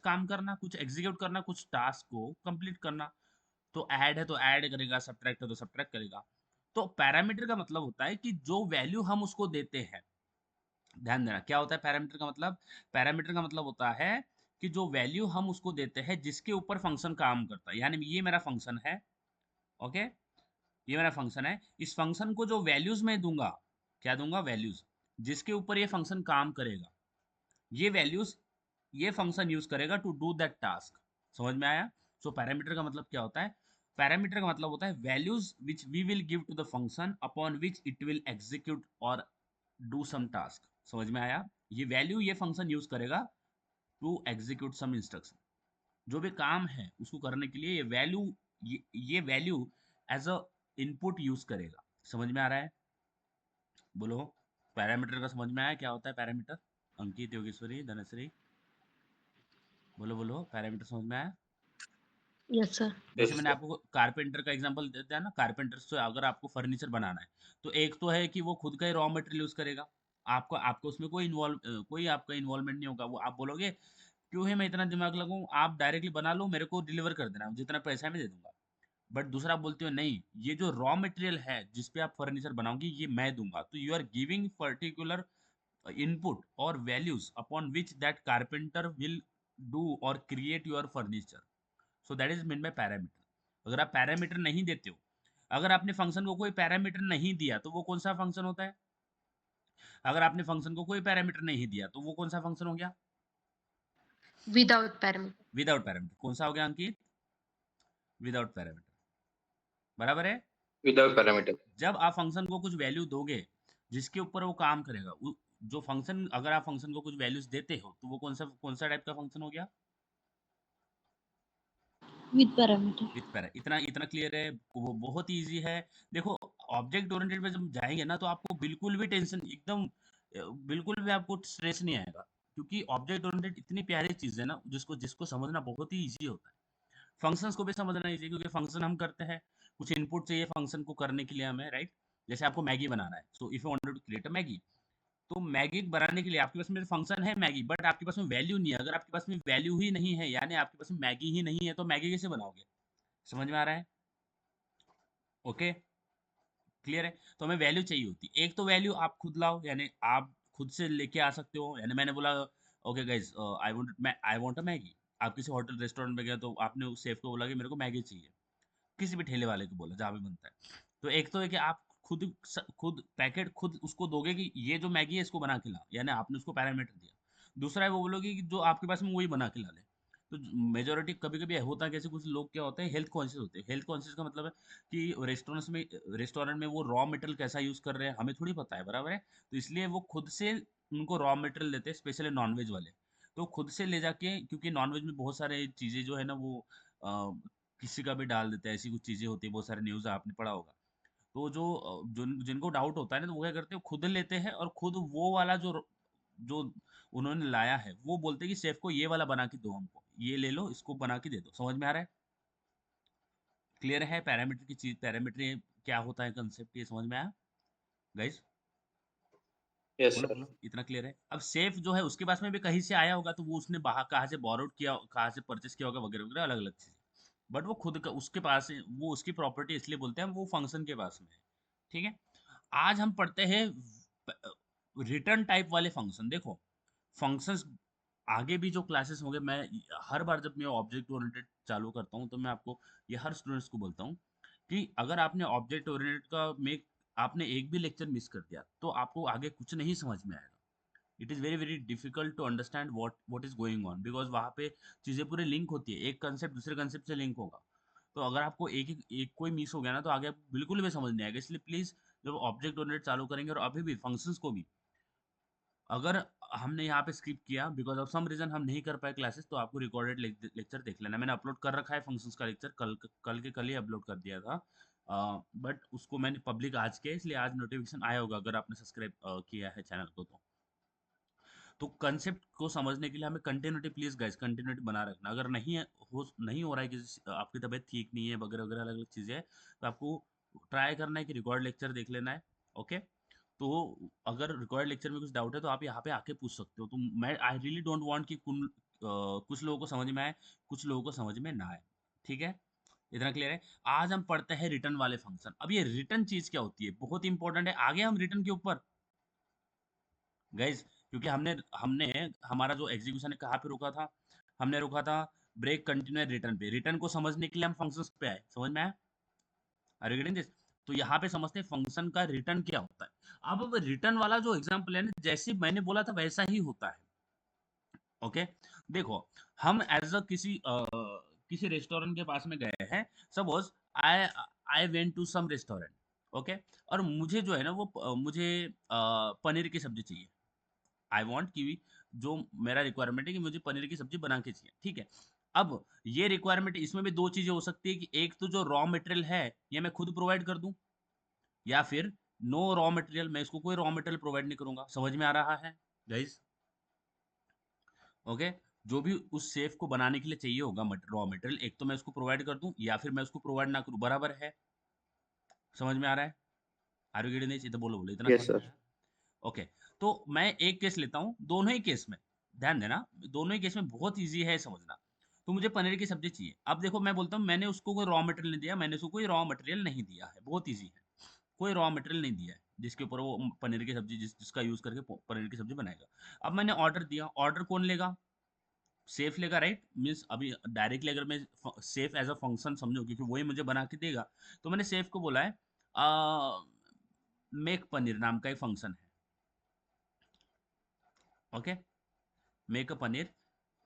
काम करना, कुछ एग्जीक्यूट करना, कुछ टास्क को कंप्लीट करना। तो ऐड है तो ऐड करेगा, सब्ट्रैक्ट है तो सब्ट्रैक्ट करेगा। तो पैरामीटर का मतलब होता है कि जो वैल्यू हम उसको देते हैं, ध्यान देना क्या होता है पैरामीटर का मतलब। पैरामीटर का मतलब होता है कि जो वैल्यू हम उसको देते हैं जिसके ऊपर फंक्शन काम करता है। यानी ये मेरा फंक्शन है, ओके, ये मेरा फंक्शन है। इस फंक्शन को जो वैल्यूज मैं दूंगा, क्या दूंगा, वैल्यूज, जिसके ऊपर ये फंक्शन काम करेगा, ये वैल्यूज ये फंक्शन यूज करेगा टू डू दैट टास्क। समझ में आया? सो पैरामीटर का मतलब क्या होता है? पैरामीटर का मतलब होता है values which we will give to the function upon which it will execute और डू सम टास्क। समझ में आया? ये वैल्यू ये फंक्शन यूज करेगा टू एग्जीक्यूट सम इंस्ट्रक्शन। जो भी काम है उसको करने के लिए ये value as a input use करेगा। समझ में आ रहा है? बोलो, पैरामीटर का समझ में आया क्या होता है पैरामीटर? अंकित, योगेश्वरी, धनश्री, बोलो बोलो, पैरामीटर समझ में आया? Yes sir. जैसे यस मैंने सर। आपको कारपेंटर का एग्जांपल देता है ना, कारपेंटर से अगर आपको फर्नीचर बनाना है, तो एक तो है कि वो खुद का ही रॉ मटेरियल यूज करेगा। आपको आपको उसमें कोई आपका इन्वॉल्वमेंट नहीं होगा। वो आप बोलोगे क्यों है मैं इतना दिमाग लगाऊं, आप डायरेक्टली बना लो, मेरे को डिलीवर कर देना, जितना पैसा है मैं दे दूंगा। बट दूसरा आप बोलते हो नहीं, ये जो रॉ मटेरियल है जिस पे आप फर्नीचर बनाओगे ये मैं दूंगा। तो you are giving particular input or values upon which that carpenter will do or create your furniture. So that is meant by parameter। अगर आप पैरामीटर नहीं देते हो, अगर आपने फंक्शन को कोई पैरामीटर नहीं दिया तो वो कौन सा फंक्शन होता है? अगर आपने फंक्शन को कोई पैरामीटर नहीं दिया तो वो कौन सा फंक्शन हो गया? Without parameter. Without parameter. कौन सा हो गया अंकित? Without parameter. बराबर है? Without parameter. जब आप फंक्शन को कुछ वैल्यू दोगे जिसके ऊपर वो काम करेगा, जो फंक्शन, अगर आप फंक्शन को कुछ वैल्यूज देते हो तो वो कौन सा टाइप का फंक्शन हो गया? With parameter. With para. इतना इतना क्लियर है? वो बहुत इजी है। देखो, ऑब्जेक्ट ओरिएंटेड में जब जाएंगे ना तो आपको बिल्कुल भी टेंशन, एकदम बिल्कुल भी आपको स्ट्रेस नहीं आएगा। क्योंकि ऑब्जेक्ट ओरिएंटेड इतनी प्यारी चीज है ना, जिसको जिसको समझना बहुत ही इजी होता है। फंक्शंस को भी समझना इजी, क्योंकि फंक्शन हम करते हैं, कुछ इनपुट चाहिए फंक्शन को करने के लिए हमें, राइट? जैसे आपको मैगी बनाना है, so if you wanted to create a Maggi, तो मैगी बनाने के लिए आपके पास में फंक्शन है मैगी, बट आपके पास में वैल्यू नहीं है। अगर आपके पास में वैल्यू ही नहीं है, यानी आपके पास में मैगी ही नहीं है, तो मैगी कैसे बनाओगे? समझ में आ रहा है? ओके, क्लियर है? तो हमें वैल्यू चाहिए होती है। एक तो वैल्यू आप खुद लाओ, यानी आप खुद से लेके आ सकते हो। यानी मैंने बोला okay guys, I want a Maggi. आप किसी होटल रेस्टोरेंट में गए तो आपने उस शेफ को बोला कि मेरे को मैगी चाहिए, किसी भी ठेले वाले को बोला जहाँ भी बनता है। तो एक तो है कि आप खुद पैकेट खुद उसको दोगे कि ये जो मैगी है इसको बना के ला, यानी आपने उसको पैरामीटर दिया। दूसरा है वो बोलोगे कि जो आपके पास में वही बना के ला ले। तो मेजोरिटी कभी कभी होता है कैसे, कुछ लोग क्या होते हैं, हेल्थ कॉन्शियस होते हैं। हेल्थ कॉन्शियस का मतलब है कि रेस्टोरेंट में वो रॉ मटेरियल कैसा यूज कर रहे हैं हमें थोड़ी पता है, बराबर है? तो इसलिए वो खुद से उनको रॉ मटेरियल देते हैं, स्पेशली नॉनवेज वाले। तो खुद से ले जाके, क्योंकि नॉनवेज में बहुत सारे चीजें जो है ना वो किसी का भी डाल देते हैं, ऐसी कुछ चीजें होती है, बहुत सारे न्यूज़ आपने पढ़ा होगा। तो जिनको डाउट होता है ना, तो वो क्या करते हैं, खुद लेते हैं और खुद वो वाला जो जो उन्होंने लाया है वो बोलते हैं कि शेफ को ये वाला बना के दो, हमको ये ले लो, इसको बना के दे दो। समझ में आ रहा है? क्लियर है? पैरामीटर की चीज, पैरामीटर क्या होता है, कंसेप्ट ये समझ में आया गाइस? यस बोलो सर। बोलो, इतना क्लियर है? अब शेफ जो है उसके पास में भी कहीं से आया होगा, तो वो उसने बाहर कहाँ से बोरोड किया, कहाँ से परचेस किया होगा, वगैरह वगैरह, अलग अलग चीजें। बट वो खुद का उसके पास है, वो उसकी प्रॉपर्टी इसलिए बोलते हैं वो फंक्शन के पास में है। ठीक है? आज हम पढ़ते हैं रिटर्न टाइप वाले फंक्शन। देखो, फंक्शंस आगे भी जो क्लासेस होंगे, मैं हर बार जब मैं ऑब्जेक्ट ओरिएंटेड चालू करता हूँ तो मैं आपको, ये हर स्टूडेंट्स को बोलता हूँ कि अगर आपने ऑब्जेक्ट ओरिएंटेड का में आपने एक भी लेक्चर मिस कर दिया तो आपको आगे कुछ नहीं समझ में आएगा। It is very very difficult to understand what is going on, because वहाँ पे चीज़ें पूरे लिंक होती है, एक कंसेप्ट दूसरे कंसेप्ट से लिंक होगा। तो अगर आपको एक कोई मिस हो गया ना तो आगे आपको बिल्कुल भी समझ नहीं आएगा। इसलिए प्लीज़, जब ऑब्जेक्ट ओरिएंटेड चालू करेंगे और अभी भी फंक्शंस को भी अगर हमने यहाँ पे स्किप किया बिकॉज ऑफ सम रीजन हम नहीं कर पाए क्लासेस, तो आपको रिकॉर्डेड लेक्चर देख लेना। मैंने अपलोड कर रखा है फंक्शंस का लेक्चर, कल के कल ही अपलोड कर दिया था। बट उसको मैंने पब्लिक आज किया, इसलिए आज नोटिफिकेशन आया होगा अगर आपने सब्सक्राइब किया है चैनल को। तो कंसेप्ट को समझने के लिए हमें कंटिन्यूटी, प्लीज गाइस कंटिन्यूटी बना रखना। अगर नहीं हो रहा है कि आपकी तबीयत ठीक नहीं है वगैरह वगैरह, अलग अलग चीज़ें हैं, तो आपको ट्राई करना है कि रिकॉर्ड लेक्चर देख लेना है। ओके? तो अगर रिकॉर्ड लेक्चर में कुछ डाउट है तो आप यहाँ पे आके पूछ सकते हो। तो मैं आई रियली डोंट वांट कि कुछ लोगों को समझ में आए, कुछ लोगों को समझ में ना आए। ठीक है, इतना क्लियर है। आज हम पढ़ते हैं रिटर्न वाले फंक्शन। अब ये रिटर्न चीज क्या होती है, बहुत इंपॉर्टेंट है। आगे हम रिटर्न के ऊपर गाइज, क्योंकि हमने हमने हमारा जो एग्जीक्यूशन है कहाँ पे रोका था, हमने रोका था ब्रेक कंटिन्यू रिटर्न पे। रिटर्न को समझने के लिए हम फंक्शंस पे आए, समझ में आया? Are you getting this? तो यहाँ पे समझते हैं फंक्शन का रिटर्न क्या होता है। अब रिटर्न वाला जो एग्जांपल है ना, जैसे मैंने बोला था वैसा ही होता है। ओके, देखो, हम एज अ किसी रेस्टोरेंट के पास में गए हैं। Suppose I I went to some restaurant. Okay, और मुझे जो है ना वो मुझे पनीर की सब्जी चाहिए। आई वांट कि जो मेरा रिक्वायरमेंट है कि मुझे पनीर की सब्जी बना के चाहिए। ठीक है, अब ये रिक्वायरमेंट, इसमें भी दो चीजें हो सकती है कि एक तो जो रॉ मटेरियल है ये मैं खुद प्रोवाइड कर दूं, या फिर नो रॉ मटेरियल, मैं इसको कोई रॉ मटेरियल प्रोवाइड नहीं करूंगा। समझ में आ रहा है गाइस? ओके, जो भी उस सेफ को बनाने के लिए चाहिए होगा रॉ मटेरियल, एक तो मैं उसको प्रोवाइड कर दूं या फिर मैं उसको प्रोवाइड ना करूं, बराबर है? समझ में आ रहा है? Are you getting this? बोलो बोलो, इतना Yes, समझ sir. में आया? ओके, तो मैं एक केस लेता हूँ, दोनों ही केस में ध्यान देना, दोनों ही केस में बहुत इजी है समझना। तो मुझे पनीर की सब्जी चाहिए। अब देखो, मैं बोलता हूँ मैंने उसको कोई रॉ मटेरियल नहीं दिया, मैंने उसको कोई रॉ मटेरियल नहीं दिया है, बहुत इजी है। कोई रॉ मटेरियल नहीं दिया है जिसके ऊपर वो पनीर की सब्जी जिसका यूज करके पनीर की सब्जी बनाएगा। अब मैंने ऑर्डर दिया, ऑर्डर कौन लेगा? सेफ लेगा, राइट? मीन्स अभी डायरेक्टली अगर मैं सेफ एज अ फंक्शन समझो, क्योंकि वही मुझे बना के देगा, तो मैंने सेफ को बोला है मेक पनीर नाम का एक फंक्शन है। Okay, make a paneer,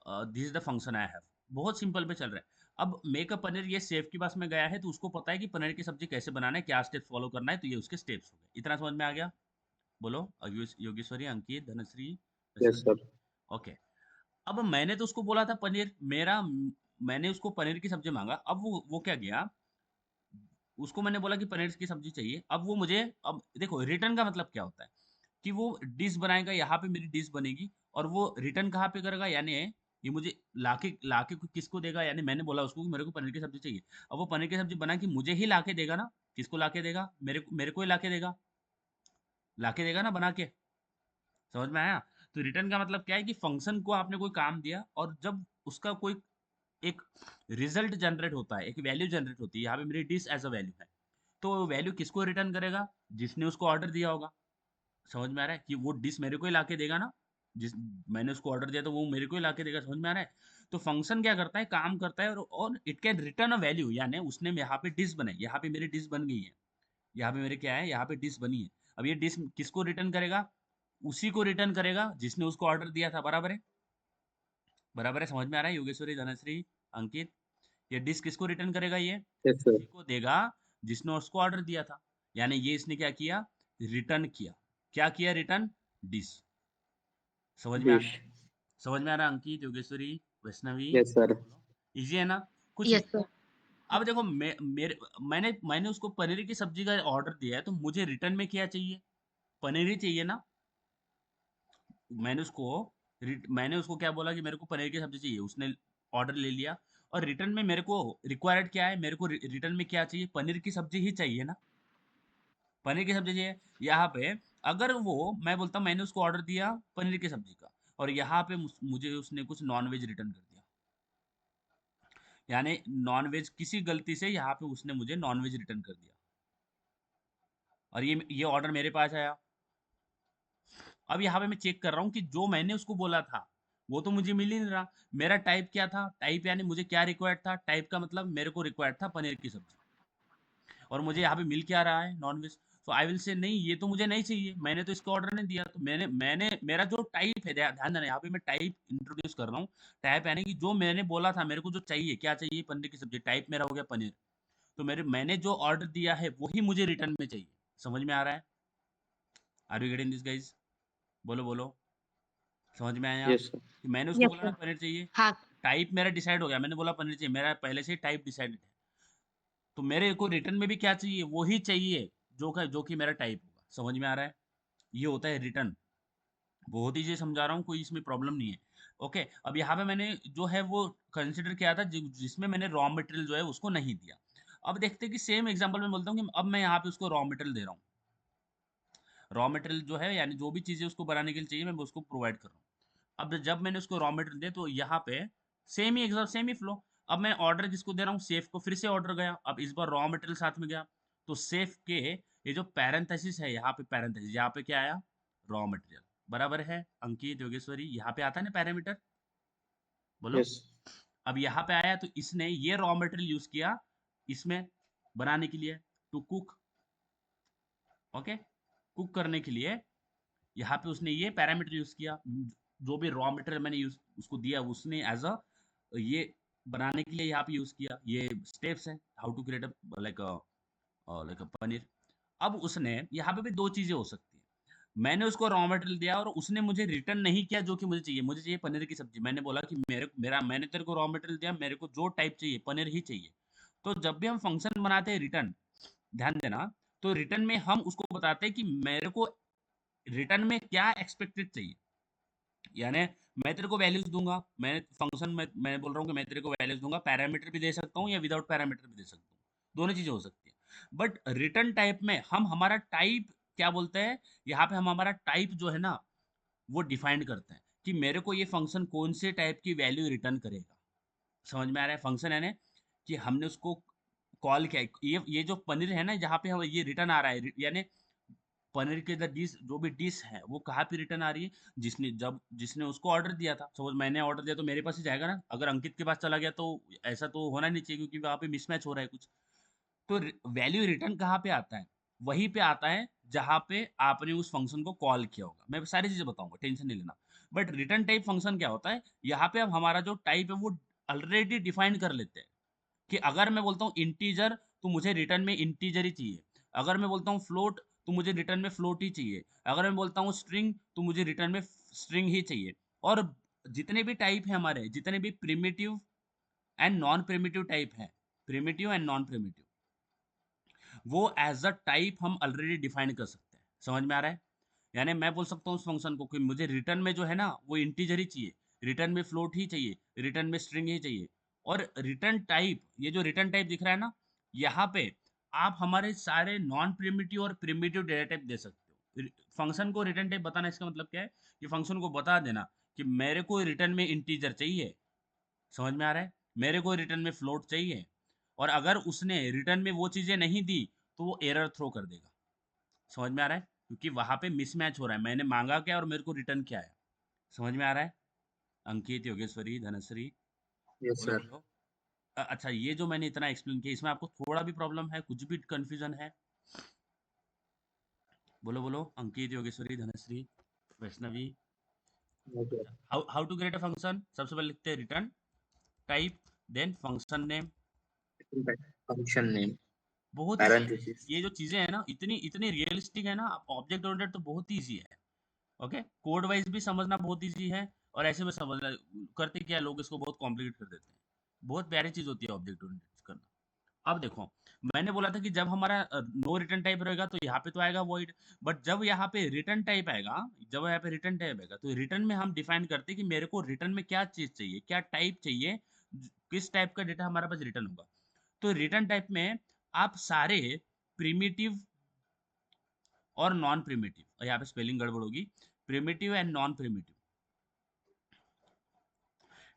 this is the function I have. बहुत सिंपल पे चल रहा है। अब मेक अ पनीर ये सेफ के पास में गया है, तो उसको पता है कि पनीर की सब्जी कैसे बनाना है, क्या स्टेप्स फॉलो करना है, तो ये उसके स्टेप्स हो गए। इतना समझ में आ गया? बोलो Yogeshwari, Ankit, Dhanashree, Yes, Vaishnavi. sir. Okay, अब मैंने तो उसको बोला था पनीर मेरा, मैंने उसको पनीर की सब्जी मांगा। अब वो क्या किया, उसको मैंने बोला कि पनीर की सब्जी चाहिए। अब वो मुझे, अब देखो रिटर्न का मतलब क्या होता है कि वो डिश बनाएगा, यहाँ पे मेरी डिश बनेगी, और वो रिटर्न कहाँ पे करेगा, यानी ये मुझे लाके लाके किसको देगा, यानी मैंने बोला उसको कि मेरे को पनीर की सब्जी चाहिए। अब वो पनीर की सब्जी बना के मुझे ही लाके देगा ना। किसको लाके देगा? मेरे को ही लाके देगा ना बना के। समझ में आया? तो रिटर्न का मतलब क्या है कि फंक्शन को आपने कोई काम दिया, और जब उसका कोई एक रिजल्ट जनरेट होता है, एक वैल्यू जनरेट होती है, यहाँ पे मेरी डिश एज अ वैल्यू है, तो वैल्यू किसको रिटर्न करेगा? जिसने उसको ऑर्डर दिया होगा। समझ में आ रहा है कि वो डिश मेरे को ही लाके देगा ना। जिस मैंने उसको ऑर्डर दिया तो वो मेरे को ही लाके देगा। समझ में आ रहा है? तो फंक्शन क्या करता है, काम करता है, और it can return a value, यानी उसने यहाँ पे डिश बनाई, यहाँ पे मेरी डिश बन गई है, यहाँ पे मेरे क्या है, यहाँ पे डिश बनी है। अब ये डिश किसको रिटर्न करेगा? उसी को रिटर्न करेगा जिसने उसको ऑर्डर दिया था। बराबर है? बराबर है? समझ में आ रहा है योगेश्वरी, धनश्री, अंकित? ये डिश किसको रिटर्न करेगा? ये Yes, sir. उसी को देगा जिसने उसको ऑर्डर दिया था। यानी ये इसने क्या किया, रिटर्न किया। क्या किया? Return dish. समझ में आ रहा है? Dish. समझ में आ रहा है अंकित, योगेश्वरी, वैष्णवी? Yes, बोलो sir. बोलो, इजी है ना? कुछ Yes, नहीं। sir. अब देखो, मैंने उसको पनीर की सब्जी का ऑर्डर दिया है, तो मुझे रिटर्न में क्या चाहिए? पनीर ही चाहिए ना। मैंने उसको मैंने उसको क्या बोला कि मेरे को पनीर की सब्जी चाहिए, उसने ऑर्डर ले लिया, और रिटर्न में मेरे को रिक्वायर्ड क्या है, मेरे को रिटर्न में क्या चाहिए? पनीर की सब्जी ही चाहिए ना। पनीर की सब्जी चाहिए। यहाँ पे अगर वो, मैं बोलता हूँ मैंने उसको ऑर्डर दिया पनीर की सब्जी का, और यहाँ पे मुझे उसने कुछ नॉन वेज रिटर्न कर दिया, यानी नॉन वेज किसी गलती से यहाँ पे उसने मुझे नॉन वेज रिटर्न कर दिया, और ये ऑर्डर मेरे पास आया। अब यहाँ पे मैं चेक कर रहा हूँ कि जो मैंने उसको बोला था वो तो मुझे मिल ही नहीं रहा। मेरा टाइप क्या था? टाइप यानी मुझे क्या रिक्वायर्ड था? टाइप का मतलब मेरे को रिक्वायर्ड था पनीर की सब्जी, और मुझे यहाँ पे मिल क्या रहा है? Non veg. तो आई विल से नहीं, ये तो मुझे नहीं चाहिए, मैंने तो इसका ऑर्डर नहीं दिया। तो मैंने मैंने मेरा जो टाइप है, ध्यान देना, यहाँ पे मैं टाइप इंट्रोड्यूस कर रहा हूँ। टाइप यानी कि जो मैंने बोला था मेरे को जो चाहिए, क्या चाहिए? पनीर की सब्जी। टाइप मेरा हो गया पनीर। तो मैंने जो ऑर्डर दिया है वही मुझे रिटर्न में चाहिए। समझ में आ रहा है? Are you getting this guys? बोलो बोलो, समझ में आया Yes, sir. कि मैंने उसको Yes, बोला ना sir. पनीर चाहिए? हाँ. टाइप मेरा डिसाइड हो गया, मैंने बोला पनीर चाहिए, मेरा पहले से टाइप डिसाइडेड है। तो मेरे को रिटर्न में भी क्या चाहिए? वो ही चाहिए जो कि मेरा टाइप होगा। समझ में आ रहा है? ये होता है रिटर्न। बहुत ही चीज समझा रहा हूँ, कोई इसमें प्रॉब्लम नहीं है। ओके, अब यहाँ पे मैंने जो है वो कंसिडर किया था जिसमें मैंने रॉ मटेरियल जो है उसको नहीं दिया। अब देखते हैं कि सेम एग्जांपल में बोलता हूँ कि अब मैं यहाँ पे उसको रॉ मटेरियल दे रहा हूँ। रॉ मटेरियल जो है यानी जो भी चीजें उसको बनाने के लिए चाहिए मैं उसको प्रोवाइड कर रहा हूँ। अब जब मैंने उसको रॉ मटेरियल दिया तो यहाँ पे सेम ही एग्जाम सेम ही फ्लो। अब मैं ऑर्डर किसको दे रहा हूँ, सेफ को, फिर से ऑर्डर गया, अब इस बार रॉ मटेरियल साथ में गया, तो सेफ के ये जो पैरेंथेसिस है, यहाँ पे पैरेंथेसिस, यहाँ पे क्या आया, रॉ मटेरियल, बराबर है अंकित योगेश्वरी, यहाँ पे आता है ना पैरामीटर, बोलो। Yes. अब यहाँ पे आया तो इसने ये रॉ मटेरियल यूज किया इसमें बनाने के लिए, टू कुक, ओके, कुक करने के लिए यहाँ पे उसने ये पैरामीटर यूज किया, जो भी रॉ मटेरियल मैंने यूज उसको दिया उसने एज अ ये बनाने के लिए यहाँ पे यूज किया, ये स्टेप्स है how to create like like paneer. अब उसने यहाँ पे भी दो चीजें हो सकती है, मैंने उसको रॉ मटेरियल दिया और उसने मुझे रिटर्न नहीं किया जो कि मुझे चाहिए पनीर की सब्जी, मैंने बोला कि मैंने तेरे को रॉ मटेरियल दिया, मेरे को जो टाइप चाहिए पनीर ही चाहिए। तो जब भी हम फंक्शन बनाते हैं रिटर्न, ध्यान देना, तो रिटर्न में हम उसको बताते हैं कि मेरे को रिटर्न में क्या एक्सपेक्टेड चाहिए, यानी मैं तेरे को वैल्यूज दूंगा, मैं फंक्शन में मैं बोल रहा हूँ कि मैं तेरे को वैल्यूज दूंगा, पैरामीटर भी दे सकता हूँ या विदाउट पैरामीटर भी दे सकता हूँ, दोनों चीजें हो सकती है। बट रिटर्न टाइप में हम हमारा टाइप क्या बोलते हैं, यहाँ पे हम हमारा टाइप जो है ना वो डिफाइन करते हैं कि मेरे को ये फंक्शन कौन से टाइप की वैल्यू रिटर्न करेगा। समझ में आ रहा है, फंक्शन है ना कि हमने उसको कॉल किया, ये जो पनीर है ना जहाँ पे हम ये रिटर्न आ रहा है, यानी पनीर के जो डिश, जो भी डिश है वो कहाँ पे रिटर्न आ रही है, जिसने उसको ऑर्डर दिया था, सपोज मैंने ऑर्डर दिया तो मेरे पास ही जाएगा ना, अगर अंकित के पास चला गया तो ऐसा तो होना नहीं चाहिए क्योंकि वहाँ पे मिसमैच हो रहा है कुछ। तो वैल्यू रिटर्न कहाँ पे आता है, वहीं पे आता है जहाँ पे आपने उस फंक्शन को कॉल किया होगा, मैं सारी चीजें बताऊंगा, टेंशन नहीं लेना। बट रिटर्न टाइप फंक्शन क्या होता है, यहाँ पे अब हमारा जो टाइप है वो ऑलरेडी डिफाइन कर लेते हैं कि अगर मैं बोलता हूँ इंटीजर तो मुझे रिटर्न में इंटीजर ही चाहिए, अगर मैं बोलता हूँ फ्लोट तो मुझे रिटर्न में फ्लोट ही चाहिए, अगर मैं बोलता हूँ स्ट्रिंग तो मुझे रिटर्न में स्ट्रिंग ही चाहिए। और जितने भी टाइप है हमारे, जितने भी primitive and non primitive type है, प्रिमिटिव एंड नॉन प्रिमिटिव, वो एज अ टाइप हम ऑलरेडी डिफाइन कर सकते हैं। समझ में आ रहा है, यानी मैं बोल सकता हूँ उस फंक्शन को कि मुझे रिटर्न में जो है ना वो इंटीजर ही चाहिए, रिटर्न में फ्लोट ही चाहिए, रिटर्न में स्ट्रिंग ही चाहिए। और रिटर्न टाइप, ये जो रिटर्न टाइप दिख रहा है ना यहाँ पे, आप हमारे सारे नॉन प्रिमिटिव और प्रिमिटिव डेटा टाइप दे सकते हो। फंक्शन को रिटर्न टाइप बताना इसका मतलब क्या है, कि फंक्शन को बता देना कि मेरे को रिटर्न में इंटीजर चाहिए, समझ में आ रहा है, मेरे को रिटर्न में फ्लोट चाहिए, और अगर उसने रिटर्न में वो चीजें नहीं दी तो वो एरर थ्रो कर देगा। समझ में आ रहा है, क्योंकि वहां पे मिसमैच हो रहा है, मैंने मांगा क्या और मेरे को रिटर्न क्या आया। समझ में आ रहा है अंकित योगेश्वरी धनश्री, Yes, बोलो sir. बोलो। अच्छा, ये जो मैंने इतना एक्सप्लेन किया इसमें आपको थोड़ा भी प्रॉब्लम है, कुछ भी कंफ्यूजन है, बोलो बोलो, Ankit Yogeshwari Dhanashree Vaishnavi. Okay. How how to create a function, सबसे पहले लिखते हैं return type, then function name. Function name, बहुत इजी है, parenthesis. ये जो चीजें है ना इतनी इतनी रियलिस्टिक है ना, ऑब्जेक्ट ओरिएंटेड तो बहुत इजी है। ओके, कोड वाइज भी समझना बहुत इजी है, और ऐसे में समझना, करते क्या है, लोग इसको बहुत कॉम्प्लिकेट कर देते हैं। बहुत प्यारी चीज होती है ऑब्जेक्ट ओरिएंटेड करना। अब देखो, मैंने बोला था कि जब हमारा नो रिटर्न टाइप रहेगा तो यहाँ पे तो आएगा वॉइड, बट जब यहाँ पे रिटर्न टाइप आएगा, जब यहाँ पे रिटर्न टाइप आएगा तो रिटर्न में हम डिफाइन करते हैं कि मेरे को रिटर्न में क्या चीज चाहिए, क्या टाइप चाहिए, किस टाइप का डेटा हमारे पास रिटर्न होगा। तो रिटर्न टाइप में आप सारे प्रिमिटिव और नॉन प्रिमिटिव, यहाँ पे स्पेलिंग गड़बड़ होगी, primitive and non primitive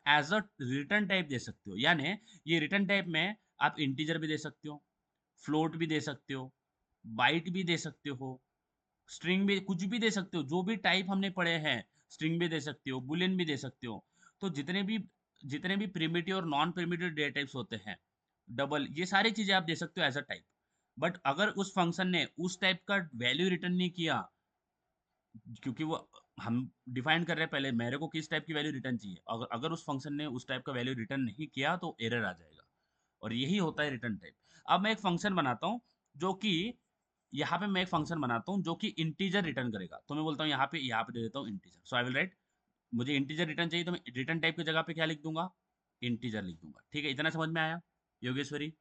as a return type दे सकते हो। यानी ये रिटर्न टाइप में आप इंटीजर भी दे सकते हो, फ्लोट भी दे सकते हो, बाइट भी दे सकते हो, स्ट्रिंग भी, कुछ भी दे सकते हो, जो भी टाइप हमने पढ़े हैं, स्ट्रिंग भी दे सकते हो, बुलियन भी दे सकते हो। तो जितने भी प्रिमिटिव और नॉन प्रिमिटिव डेटा टाइप्स होते हैं, डबल, ये सारी चीजें आप दे सकते हो एज अ टाइप। बट अगर उस फंक्शन ने उस टाइप का वैल्यू रिटर्न नहीं किया, क्योंकि वो हम डिफाइन कर रहे हैं पहले मेरे को किस टाइप की वैल्यू रिटर्न चाहिए, अगर अगर उस फंक्शन ने उस टाइप का वैल्यू रिटर्न नहीं किया तो एरर आ जाएगा, और यही होता है रिटर्न टाइप। अब मैं एक फंक्शन बनाता हूँ जो कि, यहाँ पे मैं एक फंक्शन बनाता हूँ जो कि इंटीजर रिटर्न करेगा, तो मैं बोलता हूँ यहाँ पे दे देता हूँ integer, so I will write, मुझे इंटीजर रिटर्न चाहिए तो मैं रिटर्न टाइप की जगह पे क्या लिख दूंगा, इंटीजर लिख दूंगा। ठीक है, इतना समझ में आया योगेश्वरी,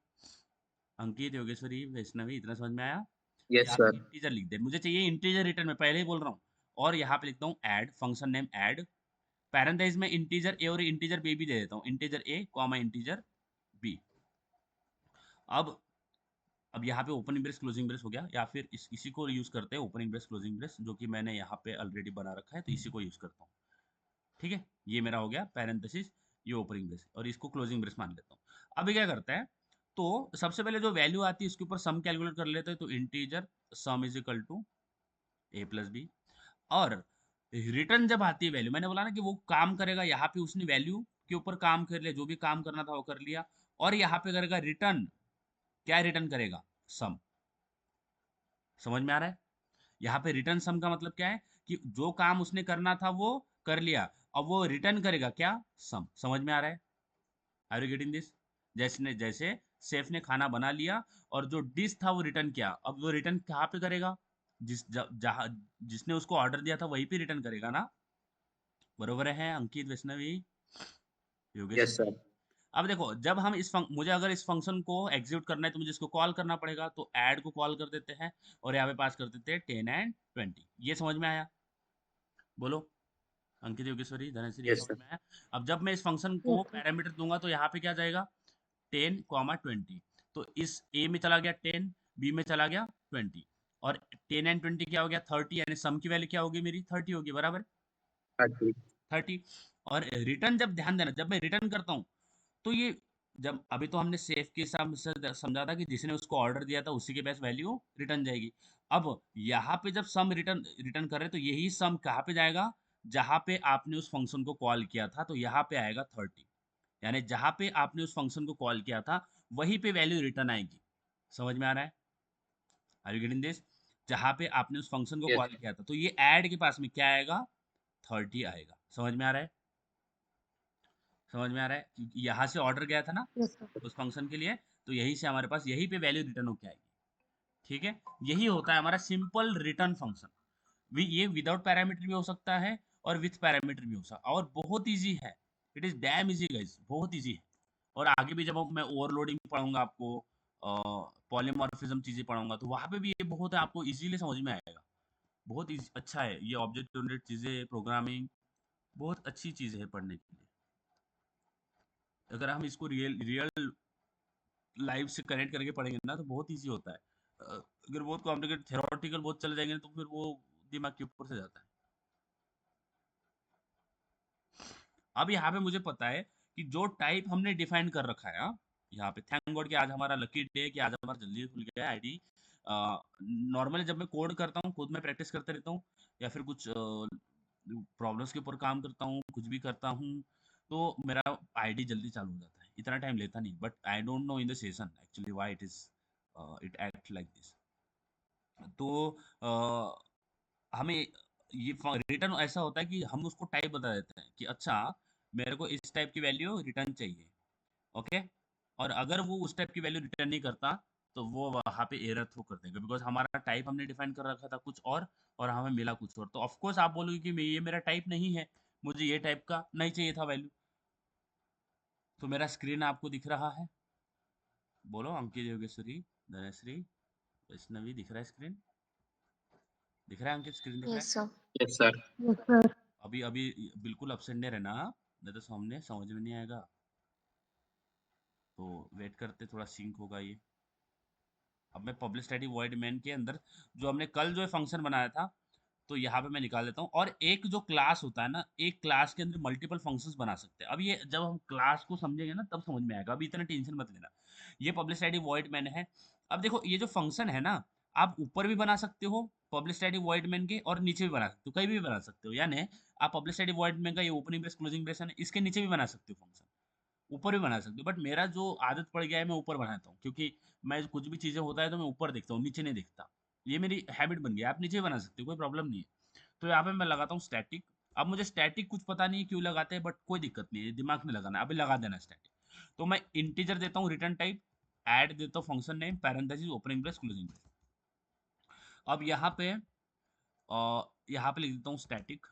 अंकित योगेश्वरी वैष्णवी, इतना समझ में आया कि Yes, आप sir. इंटीजर लिख दे, मुझे चाहिए इंटीजर रिटर्न, में पहले ही बोल रहा हूँ। और यहाँ पे लिखता हूँ add function name add, parenthesis में इंटीजर ए और इंटीजर बी भी दे देता हूँ, integer a comma integer B. अब यहाँ पे ओपनिंग ब्रेस क्लोजिंग ब्रेस हो गया, या फिर इसी को यूज करते हैं, ओपनिंग ब्रेस क्लोजिंग ब्रेस, जो कि मैंने यहाँ पे ऑलरेडी बना रखा है तो इसी को यूज करता हूँ। ठीक है, ये मेरा हो गया पैरेंथेसिस, ये ओपनिंग ब्रेस, और इसको क्लोजिंग ब्रेस मान लेता हूँ। अभी क्या करता है, तो सबसे पहले जो वैल्यू आती है इसके ऊपर सम कैलकुलेट कर लेते हैं, तो integer sum is equal to A plus B, और रिटर्न जब आती है वैल्यू, मैंने बोला ना कि वो काम करेगा, यहाँ पे उसने वैल्यू के ऊपर काम कर लिया, जो भी काम करना था वो कर लिया, और यहाँ पे करेगा रिटर्न, क्या रिटर्न करेगा, सम। समझ में आ रहा है? यहाँ पे रिटर्न सम का मतलब क्या है कि जो काम उसने करना था वो कर लिया, अब वो रिटर्न करेगा क्या, सम। समझ में आ रहा है? Are you getting this? जैसे शेफ ने खाना बना लिया और जो डिश था वो रिटर्न किया, अब वो रिटर्न कहाँ पे करेगा, जहाँ जिसने उसको ऑर्डर दिया था वहीं पे रिटर्न करेगा ना। बरोबर है अंकित, वैष्णवी, Yes, योगेश्वरी? sir. अब देखो, जब हम मुझे अगर इस फंक्शन को एग्जीक्यूट करना है तो मुझे इसको कॉल करना पड़ेगा, तो ऐड को कॉल कर देते हैं और यहाँ पे पास कर देते हैं 10 एंड 20। ये समझ में आया? बोलो अंकित, योगेश्वरी, धनेश्वरी, ये Yes, समझ sir. में आया? अब जब मैं इस फंक्शन को Yes, sir. पैरामीटर दूंगा तो यहाँ पे क्या जाएगा, 10, 20, तो इस ए में चला गया 10, बी में चला गया 20, और 10 एंड 20 क्या हो गया, 30, यानी सम की वैल्यू क्या होगी मेरी, 30 होगी, बराबर? 30. 30। और रिटर्न, जब ध्यान देना, जब मैं रिटर्न करता हूँ तो ये, जब अभी तो हमने सेफ के हिसाब से समझा था कि जिसने उसको ऑर्डर दिया था उसी के पास वैल्यू रिटर्न जाएगी। अब यहाँ पे जब सम रिटर्न रिटर्न कर रहे हैं तो यही सम कहाँ पे जाएगा, जहाँ पे आपने उस फंक्शन को कॉल किया था, तो यहाँ पे आएगा 30, यानी जहाँ पे आपने उस फंक्शन को कॉल किया था वहीं पे वैल्यू रिटर्न आएगी। समझ में आ रहा है? Are you getting this? जहाँ पे आपने उस फंक्शन को Yes. कॉल किया था, तो ये ऐड के पास में क्या आएगा, 30 आएगा। समझ में आ रहा है? समझ में आ रहा है? क्योंकि यहाँ से ऑर्डर गया था ना Yes, sir. उस फंक्शन के लिए, तो यहीं से हमारे पास यहीं पे वैल्यू रिटर्न होके आएगी। ठीक है, यही होता है हमारा सिंपल रिटर्न फंक्शन। ये विदाउट पैरामीटर भी हो सकता है और विथ पैरामीटर भी हो सकता है, और बहुत इजी है। It is damn easy guys, बहुत इजी है। और आगे भी जब मैं ओवरलोडिंग पढ़ाऊंगा आपको, पॉलीमॉर्फिज्म चीजें पढ़ाऊंगा, तो वहां पे भी ये बहुत है, आपको इजीली समझ में आएगा। बहुत अच्छा है ये ऑब्जेक्ट ओरिएंटेड चीजें, प्रोग्रामिंग बहुत अच्छी चीज है पढ़ने के लिए। अगर हम इसको रियल रियल लाइफ से कनेक्ट करके पढ़ेंगे ना तो बहुत इजी होता है। अगर बहुत कॉम्प्लिकेटेड थ्योरेटिकल बहुत चले जाएंगे तो फिर वो दिमाग के ऊपर से जाता है। अब यहाँ पे मुझे पता है कि जो टाइप हमने डिफाइन कर रखा है, यहाँ पे थैंक गॉड कि आज हमारा लकी डे है कि आज हमारा जल्दी खुल गया है आईडी। नॉर्मली जब मैं कोड करता हूँ खुद मैं प्रैक्टिस करते रहता हूँ, या फिर कुछ प्रॉब्लम्स के ऊपर काम करता हूँ, कुछ भी करता हूँ, तो मेरा आईडी जल्दी चालू हो जाता है, इतना टाइम लेता नहीं। But I don't know in the session actually why it act like this. तो हमें ये रिटर्न ऐसा होता है कि हम उसको टाइप बता देते हैं कि अच्छा मेरे को इस टाइप की वैल्यू रिटर्न चाहिए, ओके। और अगर वो उस टाइप की वैल्यू रिटर्न नहीं करता तो वो वहाँ पे एरर थ्रो कर देंगे, बिकॉज हमारा टाइप हमने डिफाइन कर रखा था कुछ और हमें मिला कुछ और। तो ऑफ कोर्स आप बोलोगे कि ये मेरा टाइप नहीं है, मुझे ये टाइप का नहीं चाहिए था वैल्यू। तो मेरा स्क्रीन आपको दिख रहा है? बोलो अंकित, योगेश्वरी, धनश्री, वैष्णवी, दिख रहा है स्क्रीन? दिख रहा है अंकित, स्क्रीन दिख रहा है? Yes, sir. Yes, sir. Yes, sir. अभी अभी बिल्कुल अपसेंट नहीं रहना, नहीं तो सामने समझ में नहीं आएगा। तो वेट करते, थोड़ा सिंक होगा ये। अब मैं पब्लिक स्टैटिक वॉइड मेन के अंदर जो हमने कल जो फंक्शन बनाया था, तो यहाँ पे मैं निकाल देता हूँ। और एक जो क्लास होता है ना, एक क्लास के अंदर मल्टीपल फंक्शंस बना सकते हैं। अब ये जब हम क्लास को समझेंगे ना तब समझ में आएगा, अभी इतना टेंशन मत लेना। ये पब्लिक स्टैटिक वॉइड मेन है। अब देखो ये जो फंक्शन है ना, आप ऊपर भी बना सकते हो पब्लिक स्टैटिक वॉइड मेन के, और नीचे भी बना सकते हो, कहीं भी बना सकते हो। यानी आप पब्लिक स्टैटिक वॉइड मेन का ये ओपनिंग ब्रेस क्लोजिंग ब्रेस है ना, इसके नीचे भी बना सकते हो फंक्शन, ऊपर भी बना सकते हो। बट मेरा जो आदत पड़ गया है मैं ऊपर बनाता हूँ, क्योंकि मैं कुछ भी चीजें होता है तो मैं ऊपर देखता हूँ, नीचे नहीं देखता। ये मेरी हैबिट बन गई है। आप नीचे भी बना सकते हो, कोई प्रॉब्लम नहीं है। तो यहाँ पे मैं लगाता हूँ स्टैटिक। अब मुझे स्टैटिक कुछ पता नहीं है क्यों लगाते हैं, बट कोई दिक्कत नहीं है, दिमाग नहीं लगाना, अभी लगा देना स्टैटिक। तो मैं इंटीजर देता हूँ रिटर्न टाइप, ऐड देता हूँ function name, parenthesis, opening brace, closing brace. अब यहाँ पे लिख देता हूँ स्टैटिक,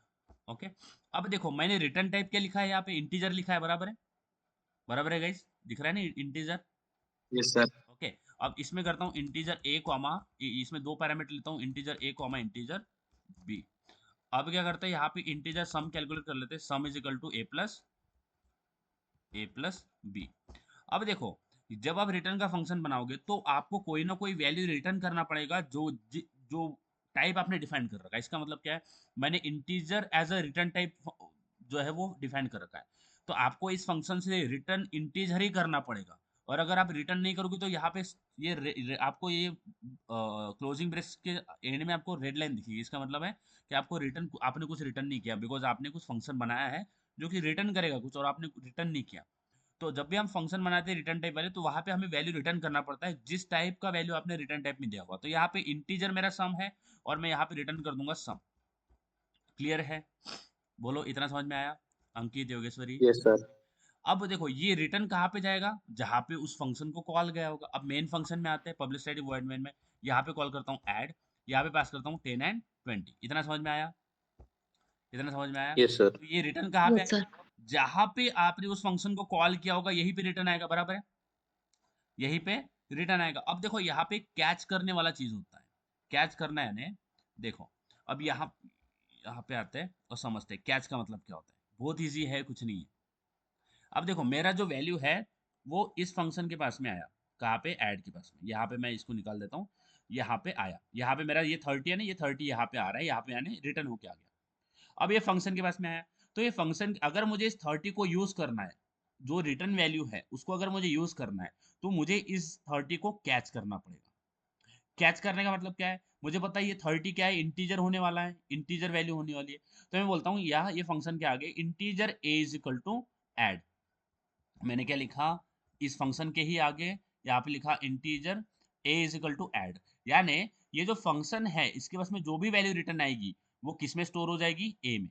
ओके। अब देखो मैंने रिटर्न टाइप क्या लिखा है, यहाँ पे इंटीजर लिखा है, बराबर है? बराबर है गाइस, दिख रहा है ना इंटीजर? Yes, sir. ओके। अब इसमें करता हूँ इंटीजर ए कॉमा, इसमें दो पैरामीटर लेता हूँ, integer a comma integer B. अब क्या करते हैं, यहाँ पे इंटीजर सम कैलकुलेट कर लेते हैं, sum is equal to A plus B. अब देखो जब आप रिटर्न का फंक्शन बनाओगे तो आपको कोई ना कोई वैल्यू रिटर्न करना पड़ेगा, जो टाइप आपने डिफाइन कर रखा है। इसका मतलब क्या है, मैंने integer as a return type जो है वो डिफाइन कर रखा है। तो आपको इस फंक्शन से रिटर्न इंटीजर ही करना पड़ेगा, और अगर आप रिटर्न नहीं करोगे तो यहाँ पे आपको ये क्लोजिंग ब्रेस के एंड में आपको रेड लाइन दिखेगी। इसका मतलब है कि आपको रिटर्न, आपने कुछ रिटर्न नहीं किया, बिकॉज आपने कुछ फंक्शन बनाया है जो कि रिटर्न करेगा कुछ, और आपने रिटर्न नहीं किया। तो जब भी हम फंक्शन बनाते हैं रिटर्न टाइप वाले, तो वहां पे हमें वैल्यू रिटर्न करना पड़ता है जिस टाइप का वैल्यू आपने रिटर्न टाइप में दिया हुआ। तो यहाँ पे इंटीजर मेरा सम है, और मैं यहाँ पे रिटर्न कर दूंगा सम। क्लियर है? बोलो, इतना समझ में आया? अंकित, योगेश्वरी। Yes, sir. अब देखो ये रिटर्न कहाँ पे जाएगा, जहाँ पे उस फंक्शन को कॉल गया होगा। अब मेन फंक्शन में आते हैं, पब्लिक स्टैटिक वॉइड मेन में, यहाँ पे कॉल करता हूँ ऐड, यहाँ पे पास करता हूँ 10 एंड 20। इतना समझ में आया? इतना समझ में आया? Yes, sir. तो ये रिटर्न कहाँ पे Yes, sir. आएगा, जहाँ पे आपने उस फंक्शन को कॉल किया होगा यहीं पे रिटर्न आएगा, बराबर है? यहीं पे रिटर्न आएगा। अब देखो यहाँ पे कैच करने वाला चीज होता है, कैच करना है यानी, देखो अब यहाँ यहाँ पे आते हैं और समझते हैं कैच का मतलब क्या होता है। बहुत इजी है, कुछ नहीं है। अब देखो मेरा जो वैल्यू है वो इस फंक्शन के पास में आया, कहाँ पे, ऐड के पास में। यहाँ पे मैं इसको निकाल देता हूँ, यहाँ पे आया, यहाँ पे मेरा ये 30 है ना, ये 30 यहाँ पे आ रहा है, यहाँ पे यानी रिटर्न होके आ गया। अब ये फंक्शन के पास में आया, तो ये फंक्शन अगर मुझे इस 30 को यूज करना है, जो रिटर्न वैल्यू है उसको अगर मुझे यूज करना है, तो मुझे इस 30 को कैच करना पड़ेगा। कैच करने का मतलब क्या है, मुझे पता है ये 30 क्या है, इंटीजर होने वाला है, इंटीजर वैल्यू होने वाली है। तो मैं बोलता हूँ यहाँ ये फंक्शन के आगे integer a is equal to add. मैंने क्या लिखा, इस फंक्शन के ही आगे यहाँ पे लिखा integer a is equal to add. यानी ये जो फंक्शन है इसके पास में जो भी वैल्यू रिटर्न आएगी वो किस में स्टोर हो जाएगी, ए में।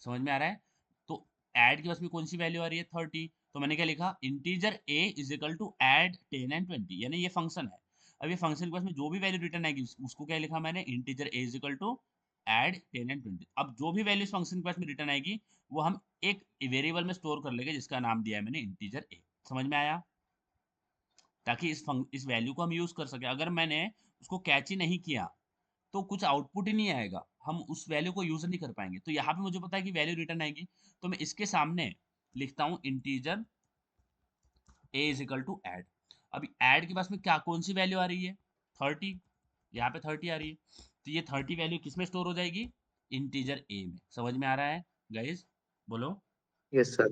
समझ में आ रहा है? तो ऐड के पास में कौन सी वैल्यू आ रही है, 30। तो मैंने क्या लिखा, integer a is equal to add 10 and 20, यानी ये फंक्शन है। अब ये फंक्शन के पास में जो भी वैल्यू रिटर्न आएगी उसको क्या लिखा मैंने, integer a is equal to add 10 and 20। अब जो भी वैल्यू इस फंक्शन के पास में रिटर्न आएगी वो हम एक वेरिएबल में स्टोर कर लेंगे जिसका नाम दिया है मैंने इंटीजर ए। समझ में आया? ताकि इस वैल्यू को हम यूज कर सके। अगर मैंने उसको कैच ही नहीं किया तो कुछ आउटपुट ही नहीं आएगा, हम उस वैल्यू को यूज नहीं कर पाएंगे। तो यहाँ पे मुझे पता है कि वैल्यू रिटर्न आएगी, तो मैं इसके सामने लिखता हूँ integer a is equal to add. अभी ऐड के पास में क्या, कौन सी वैल्यू आ रही है, 30, यहाँ पे 30 आ रही है। तो ये 30 वैल्यू किस में स्टोर हो जाएगी, इंटीजर ए में। समझ में आ रहा है गाइस? बोलो। Yes, sir.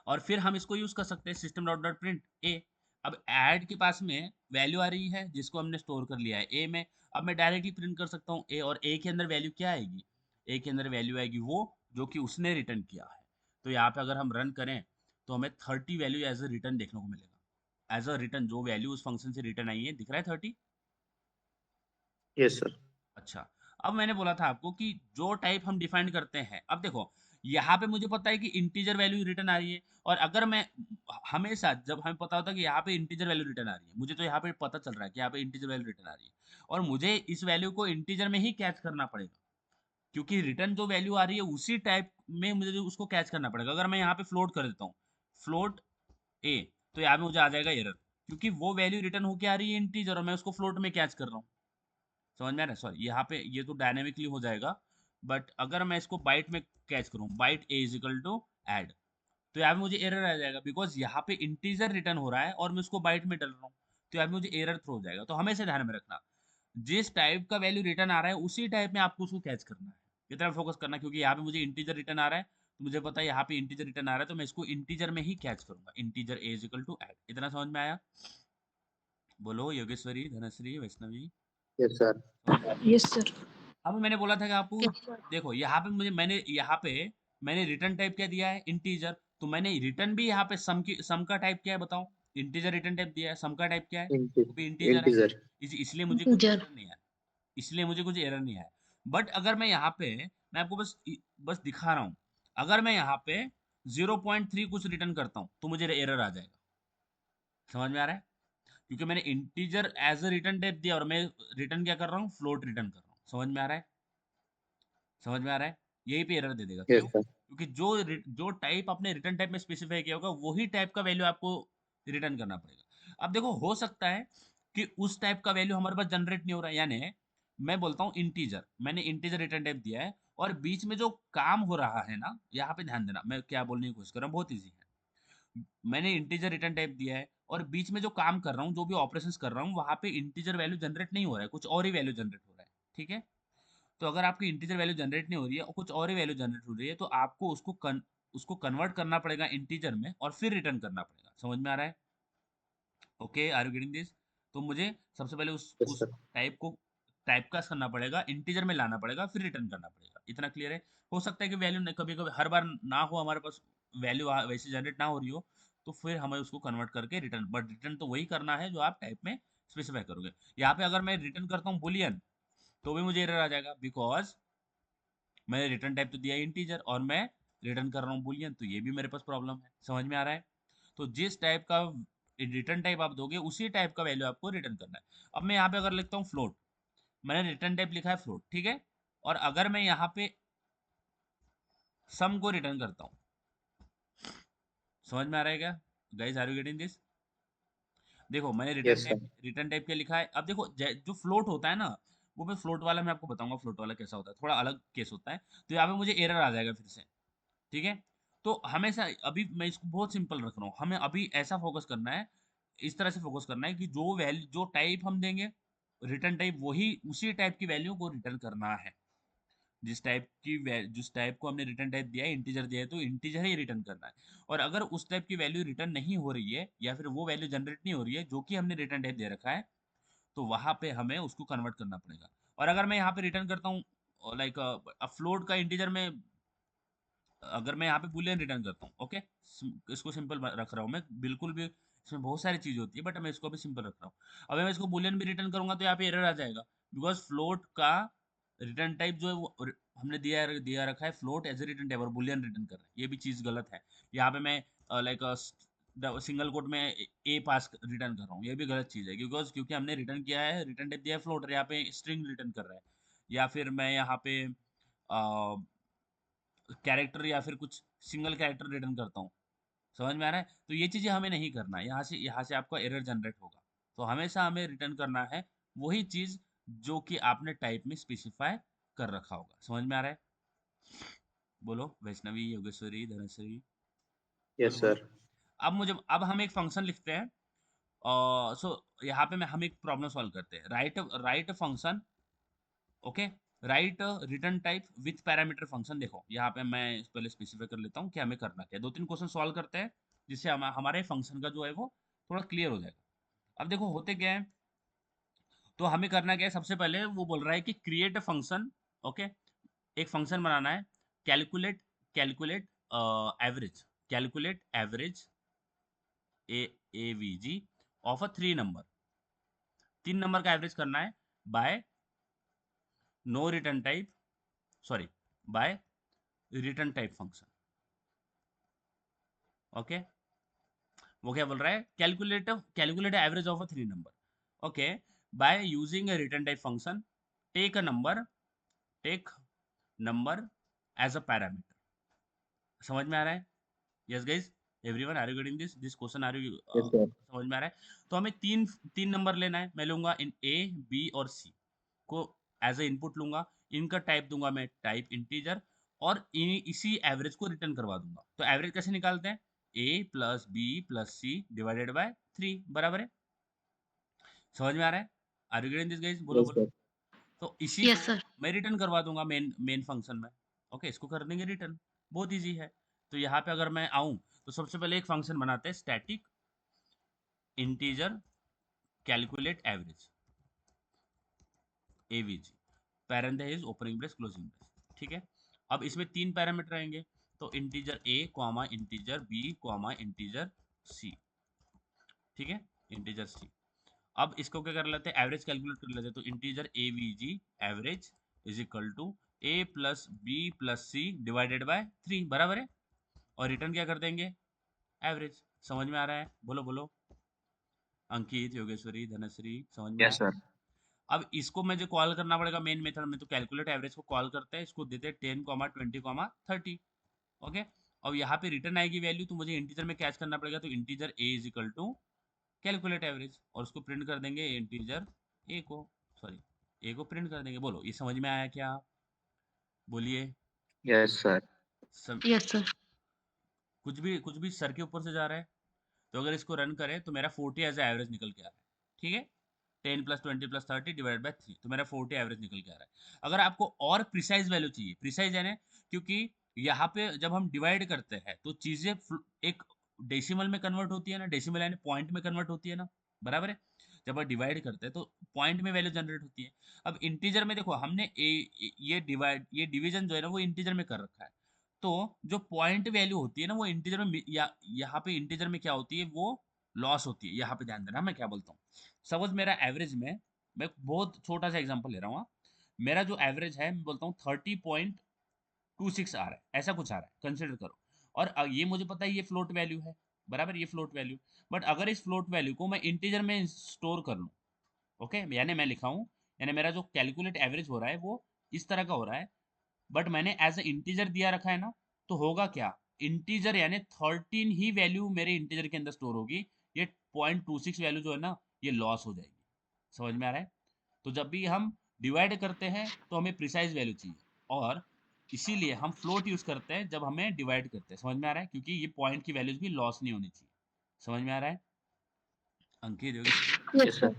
और फिर हम इसको यूज कर सकते हैं, सिस्टम डॉट डॉट प्रिंट ए। अब ऐड के पास में वैल्यू आ रही है जिसको हमने स्टोर कर लिया है ए में। अब मैं डायरेक्टली प्रिंट कर सकता हूँ ए, और ए के अंदर वैल्यू क्या आएगी, ए के अंदर वैल्यू आएगी वो जो कि उसने रिटर्न किया है। तो यहाँ पे अगर हम रन करें तो हमें 30 वैल्यू एज अ रिटर्न देखने को मिलेगा। एज अ रिटर्न जो वैल्यू उस फंक्शन से रिटर्न आई है, दिख रहा है 30? Yes, sir. अच्छा, अब मैंने बोला था आपको कि जो टाइप हम डिफाइन करते हैं, अब देखो यहाँ पे मुझे पता है कि इंटीजर वैल्यू रिटर्न आ रही है, और अगर मैं हमेशा जब हमें पता होता है कि यहाँ पे इंटीजर वैल्यू रिटर्न आ रही है, मुझे तो यहाँ पे पता चल रहा है कि यहाँ पे इंटीजर वैल्यू रिटर्न आ रही है, और मुझे इस वैल्यू को इंटीजर में ही कैच करना पड़ेगा, क्योंकि रिटर्न जो वैल्यू आ रही है उसी टाइप में मुझे उसको कैच करना पड़ेगा। अगर मैं यहाँ पे फ्लोट कर देता हूँ, फ्लोट ए, तो यहाँ पे मुझे आ जाएगा एरर, क्योंकि वो वैल्यू रिटर्न होके आ रही है इंटीजर, और मैं उसको फ्लोट में कैच कर रहा हूँ। समझ में आ रहा है? सॉरी, यहाँ पे ये तो डायनेमिकली हो जाएगा, बट अगर मैं इसको बाइट में कैच करूँ, byte a is equal to add, तो यहाँ पे मुझे एरर आ जाएगा, बिकॉज यहाँ पे इंटीजर रिटर्न हो रहा है और मैं उसको बाइट में डाल रहा हूँ, तो यहाँ पे मुझे एरर थ्रो हो जाएगा। तो हमेशा ध्यान में रखना, जिस टाइप का वैल्यू रिटर्न आ रहा है उसी टाइप में आपको उसको कैच करना है, इतना फोकस करना। क्योंकि यहाँ पे मुझे इंटीजर रिटर्न आ रहा है, तो मुझे पता है यहाँ पे इंटीजर रिटर्न आ रहा है, तो मैं इसको इंटीजर में ही कैच करूंगा, integer a is equal to add. इतना समझ में आया? बोलो, योगेश्वरी, धनश्री, वैष्णवी, Yes, sir. समझ में आया? Yes, sir. अब मैंने बोला था कि आपको, Yes, sir. देखो यहाँ पे मैंने रिटर्न टाइप क्या दिया है, इंटीजर। तो मैंने रिटर्न भी यहाँ पे सम का टाइप क्या है बताओ, इंटीजर रिटर्न टाइप दिया है, सम का टाइप क्या है, वो भी इंटीजर है। Integer. इसलिए मुझे कुछ Integer. एरर नहीं आया, इसलिए मुझे कुछ एरर नहीं आया। बट अगर मैं यहाँ पे, मैं आपको बस दिखा रहा हूँ, अगर मैं यहाँ पे 0.3 कुछ रिटर्न करता हूँ तो मुझे एरर आ जाएगा। समझ में आ रहा है? क्योंकि मैंने integer as a return type दिया और मैं रिटर्न क्या कर रहा हूँ, फ्लोट रिटर्न कर रहा हूँ। समझ में आ रहा है? समझ में आ रहा है? यही पे एरर दे देगा। Yes, क्यों? sir. क्योंकि जो टाइप आपने रिटर्न टाइप में स्पेसिफाई किया होगा वही टाइप का वैल्यू आपको रिटर्न करना पड़ेगा। अब देखो हो सकता है कि उस टाइप का वैल्यू हमारे पास जनरेट नहीं हो रहा है, यानी मैं बोलता हूँ इंटीजर, मैंने इंटीजर रिटर्न टाइप दिया है, और बीच में जो काम हो रहा है ना, यहाँ पे ध्यान देना मैं क्या बोलने की कोशिश कर रहा हूँ, बहुत ईजी है। मैंने इंटीजर रिटर्न टाइप दिया है और बीच में जो काम कर रहा हूँ, जो भी ऑपरेशंस कर रहा हूँ, वहां पे इंटीजर वैल्यू जनरेट नहीं हो रहा है, कुछ और ही वैल्यू जनरेट हो रहा है। ठीक है? तो अगर आपकी इंटीजर वैल्यू जनरेट नहीं हो रही है और कुछ और ही वैल्यू जनरेट हो रही है, तो आपको उसको कन्वर्ट करना पड़ेगा इंटीजर में और फिर रिटर्न करना पड़ेगा। समझ में आ रहा है? Okay, are you getting this? तो मुझे सबसे पहले यस उस सर। टाइप कास्ट करना पड़ेगा, इंटीजर में लाना पड़ेगा, फिर रिटर्न करना पड़ेगा। इतना क्लियर है? हो सकता है कि वैल्यू कभी कभी हर बार ना हो, हमारे पास वैल्यू वैसे जनरेट ना हो रही हो, तो फिर हमें उसको कन्वर्ट करके रिटर्न, बट रिटर्न तो वही करना है जो आप टाइप में स्पेसिफाई करोगे। यहाँ पे अगर मैं रिटर्न करता हूँ बुलियन, तो भी मुझे एरर आ जाएगा, बिकॉज मैंने रिटर्न टाइप तो दिया इंटीजर और मैं रिटर्न कर रहा हूँ बुलियन, तो ये भी मेरे पास प्रॉब्लम है। समझ में आ रहा है? तो जिस टाइप का रिटर्न टाइप आप दोगे, उसी टाइप का वैल्यू आपको रिटर्न करना है। अब मैं यहाँ पे अगर लिखता हूँ फ्लोट, मैंने रिटर्न टाइप लिखा है फ्लोट, ठीक है, और अगर मैं यहाँ पे सम को रिटर्न करता हूँ, समझ में आ रहा है क्या guys? Are you getting this? देखो मैंने यस सर। रिटर्न टाइप क्या लिखा है। अब देखो जो फ्लोट होता है ना, वो मैं फ्लोट वाला मैं आपको बताऊंगा, फ्लोट वाला कैसा होता है, थोड़ा अलग केस होता है। तो यहाँ पे मुझे एरर आ जाएगा फिर से, ठीक है। तो हमेशा अभी मैं इसको बहुत सिंपल रख रहा हूँ, हमें अभी ऐसा फोकस करना है, इस तरह से फोकस करना है कि जो वैल्यू, जो टाइप हम देंगे रिटर्न टाइप, वही उसी टाइप की वैल्यू को रिटर्न करना है। जिस टाइप को हमने रिटर्न टाइप दिया है, इंटीजर दिया है, तो इंटीजर ही रिटर्न करना है। और अगर उस टाइप की वैल्यू रिटर्न नहीं हो रही है, या फिर वो वैल्यू जनरेट नहीं हो रही है जो कि हमने रिटर्न टाइप दे रखा है, तो वहां पे हमें उसको कन्वर्ट करना पड़ेगा। और अगर मैं यहाँ पे रिटर्न करता हूँ लाइक फ्लोट का इंटीजर में, अगर मैं यहाँ पे बुलियन रिटर्न करता हूँ, ओके, इसको सिंपल रख रहा हूँ मैं, बिल्कुल भी इसमें बहुत सारी चीज होती है, बट मैं इसको भी सिंपल रख रहा हूँ। अगर मैं इसको बुलियन भी रिटर्न करूंगा, तो यहाँ पे एरर आ जाएगा, बिकॉज फ्लोट का रिटर्न टाइप जो है वो हमने दिया रखा है float as a return type, और बुलियन रिटर्न कर रहा है, ये भी चीज गलत है। यहाँ पे मैं लाइक सिंगल कोट में ए पास रिटर्न कर रहा हूँ, ये भी गलत चीज है, क्योंकि हमने रिटर्न किया है, रिटर्न टाइप दिया है फ्लोट, यहाँ पे स्ट्रिंग रिटर्न कर रहा है। या फिर मैं यहाँ पे कैरेक्टर या फिर कुछ सिंगल कैरेक्टर रिटर्न करता हूँ। समझ में आ रहा है? तो ये चीजें हमें नहीं करना है, यहाँ से आपका एरर जनरेट होगा। तो हमेशा हमें रिटर्न करना है वही चीज जो कि आपने टाइप में स्पेसिफाई कर रखा होगा। समझ में आ रहा है? बोलो वैष्णवी, योगेश्वरी, धनेश्वरी, बोलो यस बोलो। सर। अब हम एक फंक्शन लिखते हैं। सो यहाँ पे हम एक प्रॉब्लम सॉल्व करते हैं। Right function, okay, right return type with parameter function. देखो यहाँ पे मैं पहले स्पेसिफाई कर लेता हूँ कि हमें करना क्या है। दो तीन क्वेश्चन सॉल्व करते हैं, जिससे हमारे फंक्शन का जो है वो थोड़ा क्लियर हो जाएगा। अब देखो होते क्या है, तो हमें करना क्या है, सबसे पहले वो बोल रहा है कि क्रिएट अ फंक्शन, ओके, एक फंक्शन बनाना है, calculate calculate average calculate average a AVG of a 3 number, 3 number का एवरेज करना है by no return type, sorry, by return type function. Okay, वो क्या बोल रहा है, calculate average of a 3 number, okay, by using a return type function, take a number take number as a parameter. समझ में आ रहा है? Yes guys, everyone, are you getting this question? Are you yes sir. समझ में आ रहा है? तो हमें तीन तीन नंबर लेना है। मैं लूंगा इन ए, बी और सी को एज ए इनपुट लूंगा। इनका टाइप दूंगा मैं टाइप इंटीजर, और इसी एवरेज को रिटर्न करवा दूंगा। तो एवरेज कैसे निकालते हैं? A plus B plus C divided by 3 बराबर है। समझ में आ रहा है? Are you getting this guys? बोलो यस बोलो। सर। तो इसी Yes, को sir. मैं रिटर्न करवा दूंगा मेन फंक्शन में। ओके, इसको कर देंगे रिटर्न, बहुत इजी है। तो यहाँ पे अगर मैं आऊं, तो सबसे पहले एक फंक्शन बनाते हैं, static integer calculate average avg, parenthesis opening brace closing brace, ठीक है। अब इसमें 3 पैरामीटर आएंगे, तो integer a comma integer b comma integer c, ठीक है, इंटीजर सी। अब इसको क्या कर लेते हैं, एवरेज कैलकुलेट कर लेते हैं। तो integer A V G average is equal to A plus B plus C divided by 3 बराबर है, और रिटर्न क्या कर देंगे, एवरेज। समझ में आ रहा है? बोलो बोलो, अंकित, योगेश्वरी, धनश्री, समझ में आया? Yes sir. अब इसको मुझे कॉल करना पड़ेगा मेन मेथड में, तो कैलकुलेट एवरेज को कॉल करते हैं, इसको देते हैं 10, 20, 30, ओके। अब यहाँ पे रिटर्न आएगी वैल्यू, तो मुझे इंटीजर में कैच करना पड़ेगा, तो integer a is equal to calculate average, और उसको प्रिंट कर देंगे इंटीजर ए को, सॉरी, ए को प्रिंट कर देंगे। बोलो ये समझ में आया क्या? बोलिए। Yes sir. सब Yes, sir. कुछ भी सर के ऊपर से जा रहा है? तो अगर इसको रन करें, तो मेरा 40 एज एवरेज निकल के आ रहा है, ठीक है। 10 + 20 + 30 डिवाइड बाय 3, तो मेरा 40 एवरेज निकल के आ रहा है। अगर आपको और प्रिसाइज वैल्यू चाहिए, प्रिसाइज यानी, क्योंकि यहाँ पे जब हम डिवाइड करते हैं तो चीजें एक डेसिमल में कन्वर्ट होती है ना, डेसिमल यानी पॉइंट में कन्वर्ट होती है ना, बराबर है। जब हम डिवाइड करते हैं तो पॉइंट में वैल्यू जनरेट होती है। अब इंटीजर में देखो हमने ये डिवीजन जो है ना वो इंटीजर में कर रखा है, तो जो पॉइंट वैल्यू होती है ना वो इंटीजर में यहाँ पे इंटीजर में क्या होती है, वो लॉस होती है। यहाँ पे ध्यान देना मैं क्या बोलता हूँ। सपोज मेरा एवरेज में, मैं बहुत छोटा सा एग्जांपल ले रहा हूँ हाँ। मेरा जो एवरेज है मैं बोलता हूँ 30.26 आ रहा है, ऐसा कुछ आ रहा है, कंसिडर करो। और ये मुझे पता है ये फ्लोट वैल्यू है, बराबर, ये फ्लोट वैल्यू। बट अगर इस फ्लोट वैल्यू को मैं इंटीजर में स्टोर कर लूँ, ओके, यानी मैं लिखा हूँ, यानी मेरा जो कैलकुलेट एवरेज हो रहा है वो इस तरह का हो रहा है, बट मैंने एज ए इंटीजर दिया रखा है ना, तो होगा क्या, इंटीजर यानी 13 ही वैल्यू मेरे इंटीजर के अंदर स्टोर होगी। ये 0.26 वैल्यू जो है ना ये लॉस हो जाएगी। समझ में आ रहा है। तो जब भी हम डिवाइड करते हैं तो हमें प्रिसाइज वैल्यू चाहिए, और इसीलिए हम फ्लोट यूज करते हैं जब हमें डिवाइड करते हैं। समझ में आ रहा है, क्योंकि ये पॉइंट की वैल्यूज भी लॉस नहीं होनी चाहिए। समझ में आ रहा है Ankit Yogeshwari. Yes, Yes, sir. sir.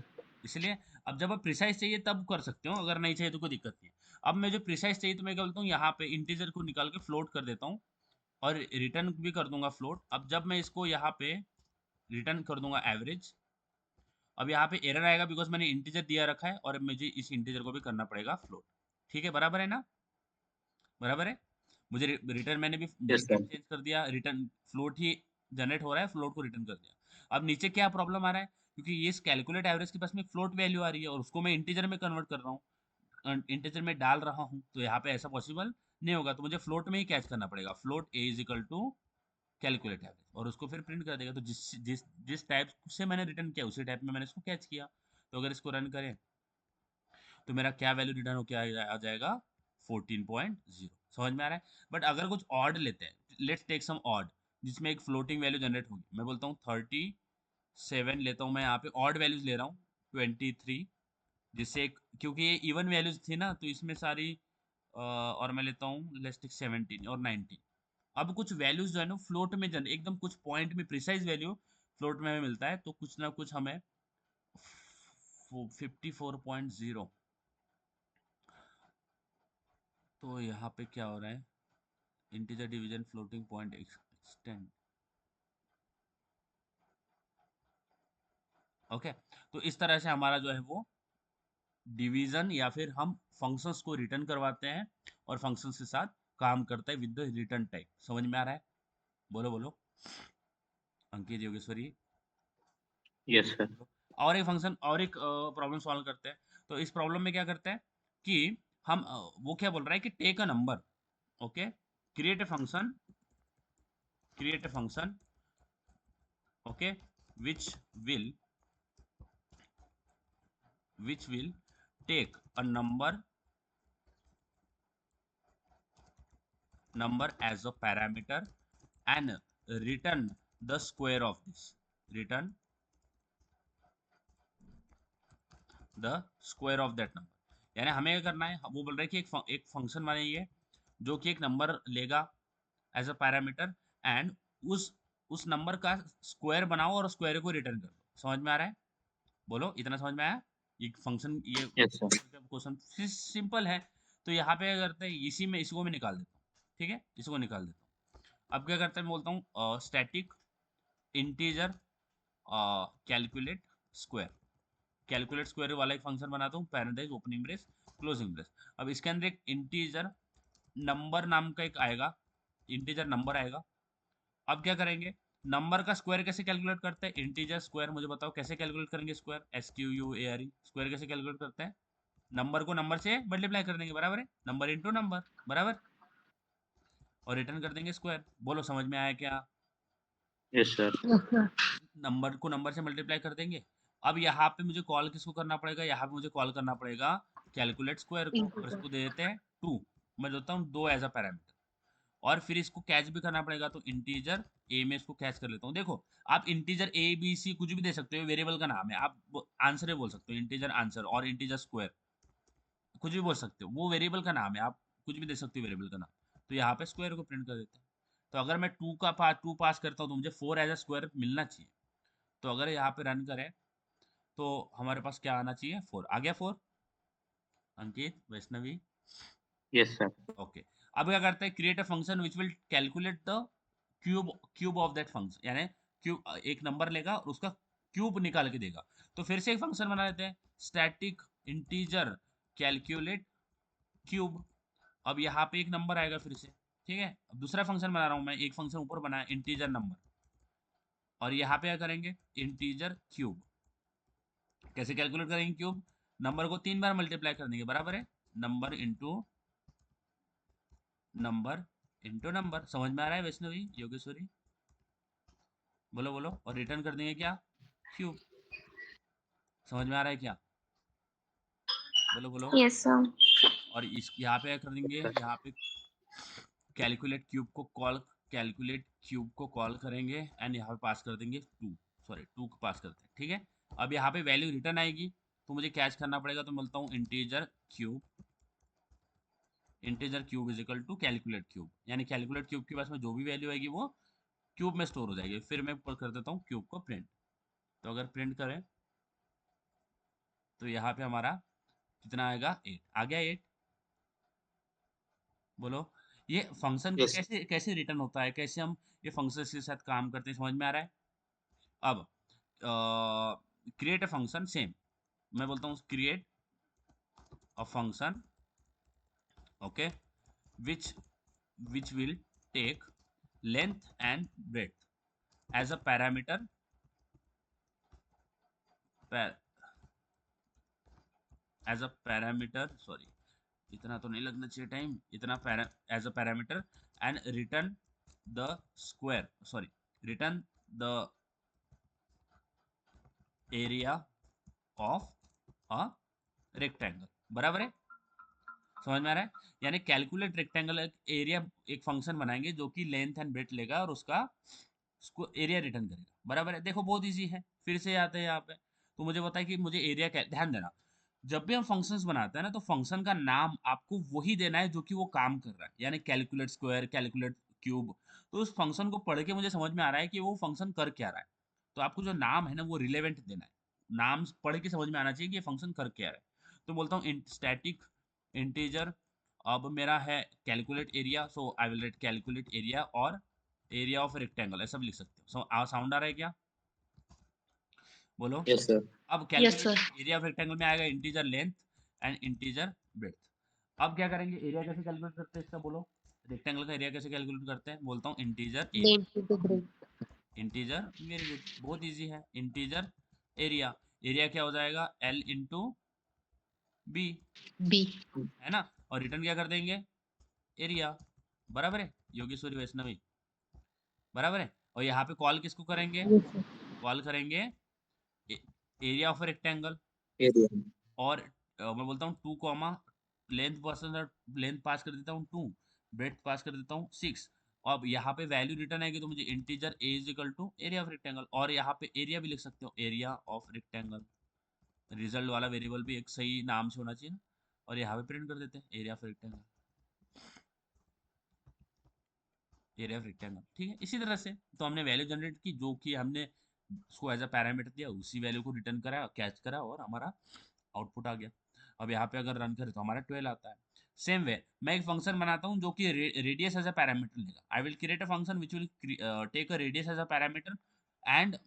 इसलिए अब जब आप प्रिसाइज चाहिए तब कर सकते हो, अगर नहीं चाहिए तो कोई दिक्कत नहीं है। अब मैं जो प्रिसाइज चाहिए तो मैं क्या बोलता हूँ, यहाँ पे इंटीजर को निकाल के फ्लोट कर देता हूँ और रिटर्न भी कर दूंगा फ्लोट। अब जब मैं इसको यहाँ पे रिटर्न कर दूंगा एवरेज, अब यहाँ पे एरर आएगा बिकॉज मैंने इंटीजर दिया रखा है और मुझे इस इंटीजर को भी करना पड़ेगा फ्लोट। ठीक है, बराबर है ना, बराबर है। मुझे रिटर्न मैंने भी Yes, sir. टाइप चेंज कर दिया, रिटर्न फ्लोट ही जनरेट हो रहा है, फ्लोट को रिटर्न कर दिया। अब नीचे क्या प्रॉब्लम आ रहा है, क्योंकि ये कैलकुलेट एवरेज के पास में फ्लोट वैल्यू आ रही है और उसको मैं इंटीजर में कन्वर्ट कर रहा हूँ, इंटीजर में डाल रहा हूँ, तो यहाँ पे ऐसा पॉसिबल नहीं होगा, तो मुझे फ्लोट में ही कैच करना पड़ेगा। Float a is equal to calculate average, और उसको फिर प्रिंट कर देगा। तो जिस जिस जिस टाइप से मैंने रिटर्न किया उसी टाइप में मैंने इसको कैच किया। तो अगर इसको रन करें तो मेरा क्या वैल्यू रिटर्न होकर आ जाएगा, 14.0। समझ में आ रहा है। बट अगर कुछ ऑड लेते हैं, लेट्स टेक सम ऑड, जिसमें एक फ्लोटिंग वैल्यू जनरेट होगी, मैं बोलता हूँ 37 लेता हूँ, मैं यहाँ पे ऑड वैल्यूज ले रहा हूँ 23, जिससे एक, क्योंकि ये इवन वैल्यूज थी ना तो इसमें सारी और मैं लेता हूँ लेट्स टेक 17 और 19। अब कुछ वैल्यूज जो है ना फ्लोट में एकदम कुछ पॉइंट में प्रिसाइज वैल्यू फ्लोट में हमें मिलता है, तो कुछ ना कुछ हमें 54.0। तो यहाँ पे क्या हो रहा है, integer division floating point extend, okay. तो इस तरह से हमारा जो है वो डिवीजन, या फिर हम फंक्शंस को रिटर्न करवाते हैं और फंक्शंस के साथ काम करते हैं विद द रिटर्न टाइप। समझ में आ रहा है, बोलो बोलो अंकित योगेश्वरी। Yes, sir. और एक फंक्शन और एक प्रॉब्लम सॉल्व करते हैं। तो इस प्रॉब्लम में क्या करते हैं कि हम वो क्या बोल रहा है कि take a number, okay, create a function, okay, which will take a number as a parameter and return the square of this, return the square of that number। यानी हमें क्या करना है, वो बोल रहा है कि एक फंक्शन बनाइए जो कि एक नंबर लेगा एज अ पैरामीटर, एंड उस नंबर का स्क्वायर बनाओ और स्क्वायर को रिटर्न कर दो। समझ में आ रहा है, बोलो इतना समझ में आया। ये फंक्शन, ये Yes, sir. क्वेश्चन सिंपल है। तो यहाँ पे क्या करते हैं, इसी में इसको मैं निकाल देता हूँ, ठीक है, इसको निकाल देता हूँ। अब क्या करते हैं, मैं बोलता हूँ static integer calculate square, calculate square वाला एक फंक्शन बनाता हूँ, parenthesis opening brace closing brace. अब इसके अंदर एक इंटीजर नंबर नाम का एक आएगा, इंटीजर नंबर आएगा। अब क्या करेंगे, नंबर का स्क्वायर कैसे कैलकुलेट करते हैं, इंटीजर स्क्वायर, मुझे बताओ कैसे कैलकुलेट करेंगे स्क्वायर, SQUARE, स्क्वायर कैसे कैलकुलेट करते हैं, नंबर को नंबर से मल्टीप्लाई कर देंगे, बराबर है, नंबर इंटू नंबर, बराबर, और रिटर्न कर देंगे स्क्वायर। बोलो समझ में आया क्या। Yes, sir. Yes, sir. Number को नंबर से मल्टीप्लाई कर देंगे। अब यहाँ पे मुझे कॉल किसको करना पड़ेगा, यहाँ पे मुझे कॉल करना पड़ेगा कैलकुलेट स्क्वायर को, और Integer. इसको दे देते हैं 2, मैं देता हूँ 2 एज अ पैरामीटर। और फिर इसको कैच भी करना पड़ेगा, तो इंटीजर ए में इसको कैच कर लेता हूँ। देखो आप इंटीजर ABC कुछ भी दे सकते हो, वेरिएबल का नाम है, आप आंसर भी बोल सकते हो, इंटीजर आंसर और इंटीजर स्क्वायर कुछ भी बोल सकते हो, वो वेरिएबल का नाम है, आप कुछ भी दे सकते हो वेरिएबल का नाम। तो यहाँ पे स्क्वायर को प्रिंट कर देते हैं। तो अगर मैं 2 पास करता हूँ तो मुझे 4 एज अ स्क्वायर मिलना चाहिए। तो अगर यहाँ पे रन करें तो हमारे पास क्या आना चाहिए, 4 आ गया 4। अंकित, वैष्णवी, Yes, sir. ओके। अब क्या करते हैं, create a function which will calculate the cube of that function, यानी क्यूब एक नंबर लेगा और उसका क्यूब निकाल के देगा। तो फिर से एक फंक्शन बना लेते हैं, स्टैटिक इंटीजर कैलकुलेट क्यूब। अब यहाँ पे एक नंबर आएगा फिर से, ठीक है। अब दूसरा फंक्शन बना रहा हूँ मैं, एक फंक्शन ऊपर बनाया इंटीजर नंबर, और यहाँ पे क्या करेंगे, इंटीजर क्यूब। कैसे कैलकुलेट करेंगे क्यूब, नंबर को 3 बार मल्टीप्लाई कर देंगे, बराबर है, number into number into number. समझ में आ रहा है वैष्णवी, योगेश्वरी, बोलो बोलो। और रिटर्न कर देंगे क्या, क्यूब। समझ में आ रहा है क्या, बोलो बोलो। Yes, sir. और इस यहाँ पे क्या कर देंगे, Sir. यहाँ पे कैलकुलेट क्यूब को कॉल, कैलकुलेट क्यूब को कॉल करेंगे एंड यहाँ पे पास कर देंगे 2, सॉरी 2 को पास करते हैं, ठीक है। अब यहाँ पे वैल्यू रिटर्न आएगी, तो मुझे कैच करना पड़ेगा, तो बोलता हूँ integer cube, integer cube is equal to calculate cube, यानी कैलकुलेट क्यूब के पास में जो भी वैल्यू आएगी वो क्यूब में स्टोर हो जाएगी। फिर मैं कर देता हूँ क्यूब को प्रिंट। तो अगर प्रिंट करें तो यहाँ पे हमारा कितना आएगा, 8 आ गया, 8। बोलो, ये फंक्शन Yes. कैसे कैसे रिटर्न होता है, कैसे हम ये फंक्शन के साथ काम करते हैं, समझ में आ रहा है। अब क्रिएट अ फंक्शन, सेम मैं बोलता हूँ create a function, okay, which which will take length and breadth as a parameter, as a parameter, sorry इतना तो नहीं लगना चाहिए टाइम, इतना as a parameter, and return the square, sorry return the area of a rectangle, बराबर है। समझ में आ रहा है, यानी कैलकुलेट रेक्टेंगल एरिया, एक फंक्शन बनाएंगे जो कि लेंथ एंड ब्रेथ लेगा और उसका एरिया रिटर्न करेगा, बराबर है। देखो बहुत इजी है, फिर से आते हैं यहाँ पे। तो मुझे बताया कि मुझे एरिया, ध्यान देना, जब भी हम फंक्शंस बनाते हैं ना, तो फंक्शन का नाम आपको वही देना है जो कि वो काम कर रहा है, यानी कैलकुलेट स्क्वायर, कैलकुलेट क्यूब। तो उस फंक्शन को पढ़ के मुझे समझ में आ रहा है कि वो फंक्शन कर क्या रहा है, तो आपको जो नाम है ना वो रिलेवेंट देना है, नाम पढ़ के समझ में आना चाहिए कि ये फंक्शन कर क्या रहा है। तो बोलता हूँ स्टैटिक इंटीजर, अब मेरा है calculate area, so I will write calculate area और एरिया ऑफ रेक्टेंगल, ऐसा भी लिख सकते हो। साउंड आ रहा है क्या, बोलो। Yes, sir. अब Yes, sir. Calculate area of rectangle में आएगा integer length and integer breadth. अब क्या करेंगे, एरिया कैसे कैलकुलेट करते हैं इसका, बोलो। रेक्टेंगल का एरिया कैसे कैलकुलेट करते हैं, बोलता हूँ integer area, Length into breadth. Integer, very good, बहुत इजी है, इंटीजर एरिया, एरिया क्या हो जाएगा, एल इंटू बी, B. है ना। और रिटर्न क्या कर देंगे, एरिया, बराबर है, योगेश्वरी वैष्णवी, बराबर है। और यहाँ पे कॉल किसको करेंगे, Yes, sir. कॉल करेंगे एरिया ऑफ रेक्टेंगल, Area. और मैं बोलता हूँ 2 कॉमा लेंथ पर्सन, लेंथ पास कर देता हूँ 2, ब्रेथ पास कर देता हूँ 6। अब यहाँ पे वैल्यू रिटर्न आएगी, तो मुझे integer a is equal to area of rectangle, और यहाँ पे एरिया भी लिख सकते हो, एरिया ऑफ रेक्टेंगल। रिजल्ट वाला वेरिएबल भी एक सही नाम से होना चाहिए ना। और यहाँ पे प्रिंट कर देते हैं area of rectangle, area of rectangle, ठीक है। इसी तरह से तो हमने वैल्यू जनरेट की, जो कि हमने उसको एज अ पैरामीटर दिया, उसी वैल्यू को रिटर्न करा, कैच करा, और हमारा आउटपुट आ गया। अब यहाँ पे अगर रन करें तो हमारा 12 आता है। सेम वे मैं एक फंक्शन बनाता हूँ जो कि रेडियस एज अ पैरामीटर लेगा। I will create a function which will take a radius as a parameter and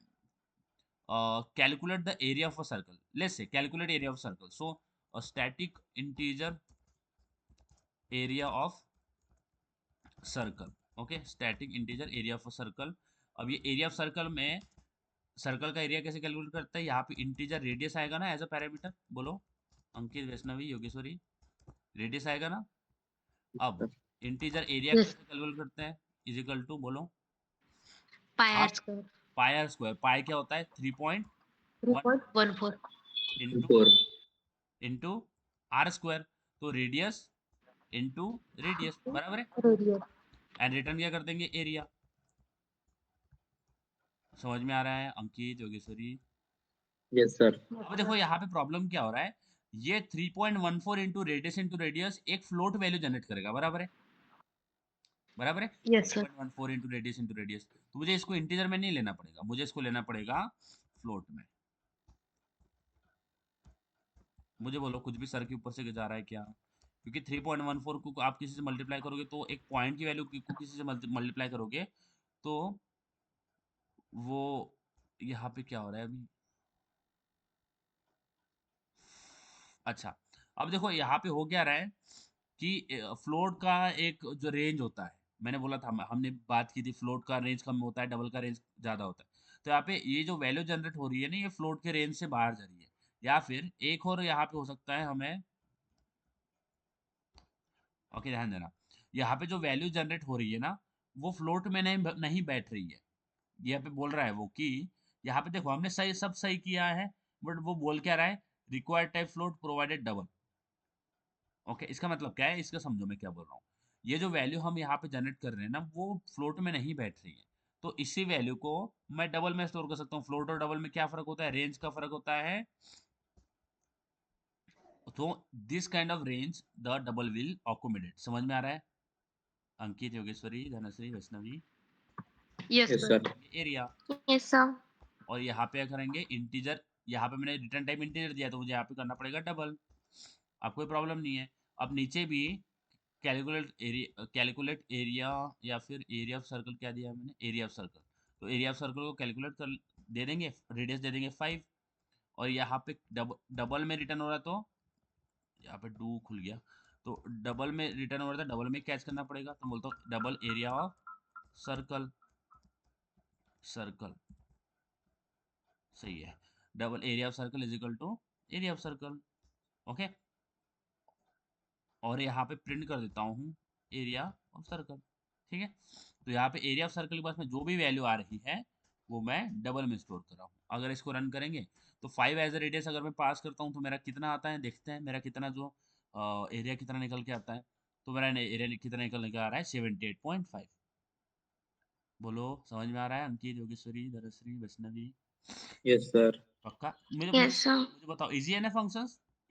calculate the area of a circle. Let's say calculate area of circle. So a static integer area of circle. Okay, static integer area of a circle. अब ये area of circle में circle का area कैसे calculate करता है, यहाँ पे integer radius आएगा ना एज अ पैरामीटर, बोलो अंकित, वैष्णवी, योगेश्वरी, रेडियस आएगा ना। अब इंटीजर एरिया Yes. कैसे कैलकुलेट करते हैं, इज इक्वल टू, बोलो, Pi r half square. Pi r square, pi क्या होता है 3.1 3.14. Into Four. Into r square, तो रेडियस इंटू रेडियस, बराबर है। Radius. एंड रिटर्न क्या कर देंगे, एरिया। समझ में आ रहा है Ankit, Yogeshwari. Yes, sir. Yes, अब sir. देखो यहाँ पे प्रॉब्लम क्या हो रहा है, ये 3.14 इंटू रेडियस एक फ्लोट वैल्यू जनरेट करेगा, बराबर है, बराबर है। Yes, sir. 3.14 इंटू रेडियस, तो मुझे इसको इंटीजर में नहीं लेना पड़ेगा, मुझे इसको लेना पड़ेगा फ्लोट में। मुझे बोलो कुछ भी सर के ऊपर से जा रहा है क्या? क्योंकि 3.14 को आप किसी से मल्टीप्लाई करोगे तो एक पॉइंट की वैल्यू को किसी से मल्टीप्लाई करोगे तो वो यहाँ पे क्या हो रहा है अभी? अच्छा, अब देखो यहाँ पे हो क्या रहा है कि फ्लोट का एक जो रेंज होता है, मैंने बोला था हमने बात की थी फ्लोट का रेंज कम होता है, डबल का रेंज ज्यादा होता है। तो यहाँ पे ये जो वैल्यू जनरेट हो रही है ना, ये फ्लोट के रेंज से बाहर जा रही है। या फिर एक और यहाँ पे हो सकता है हमें, ओके ध्यान देना, यहाँ पे जो वैल्यू जनरेट हो रही है ना, वो फ्लोट में नहीं नहीं बैठ रही है। यहाँ पे बोल रहा है वो कि यहाँ पे देखो हमने सही सब सही किया है, बट वो बोल क्या रहा है, required type float provided double. Okay, इसका मतलब क्या है, इसका समझो मैं क्या बोल रहा हूँ। ये जो वैल्यू हम यहाँ पे जनरेट कर रहे हैं ना, वो फ्लोट में नहीं बैठ रही है। तो इसी वैल्यू को मैं डबल में स्टोर कर सकता हूँ। फ्लोट और डबल में क्या फर्क होता है, रेंज का फर्क होता है। तो this kind of range the double will accommodate. समझ में आ रहा है? Ankit, Yogeshwari, Dhanashree, Vaishnavi, Yes, Yes, sir. sir. Area. Yes, sir. और यहाँ पे क्या करेंगे, इंटीजर। यहाँ पे मैंने रिटर्न टाइप इंटीजर दिया तो मुझे यहाँ पे करना पड़ेगा डबल। अब कोई प्रॉब्लम नहीं है। अब नीचे भी कैलकुलेट एरिया, या फिर एरिया ऑफ सर्कल क्या दिया है मैंने, एरिया ऑफ सर्कल। तो एरिया ऑफ सर्कल को कैलकुलेट कर दे देंगे, रेडियस दे देंगे 5। और यहाँ पे डबल में रिटर्न हो रहा है, तो यहाँ पे डू खुल गया। तो डबल में रिटर्न हो रहा था, डबल में कैच करना पड़ेगा। तो बोलता हूँ double area of circle. Circle सही है। Double area of circle is equal to area of circle. Okay, और यहाँ पे प्रिंट कर देता हूँ एरिया ऑफ सर्कल। ठीक है, तो यहाँ पे एरिया ऑफ सर्कल के पास में जो भी वैल्यू आ रही है वो मैं डबल में स्टोर कर रहा हूँ। अगर इसको रन करेंगे तो 5 एज ए रेडियस अगर मैं पास करता हूँ तो मेरा कितना आता है, देखते हैं मेरा कितना जो एरिया कितना निकल के आता है। तो मेरा एरिया कितना निकल के आ रहा है, 78.5। बोलो समझ में आ रहा है अंकित, योगेश्वरी, धरश्री, वैष्णवी? Yes, sir. पक्का? मुझे मुझे Yes, sir. मुझे बताओ, इजी है ना फंक्शंस?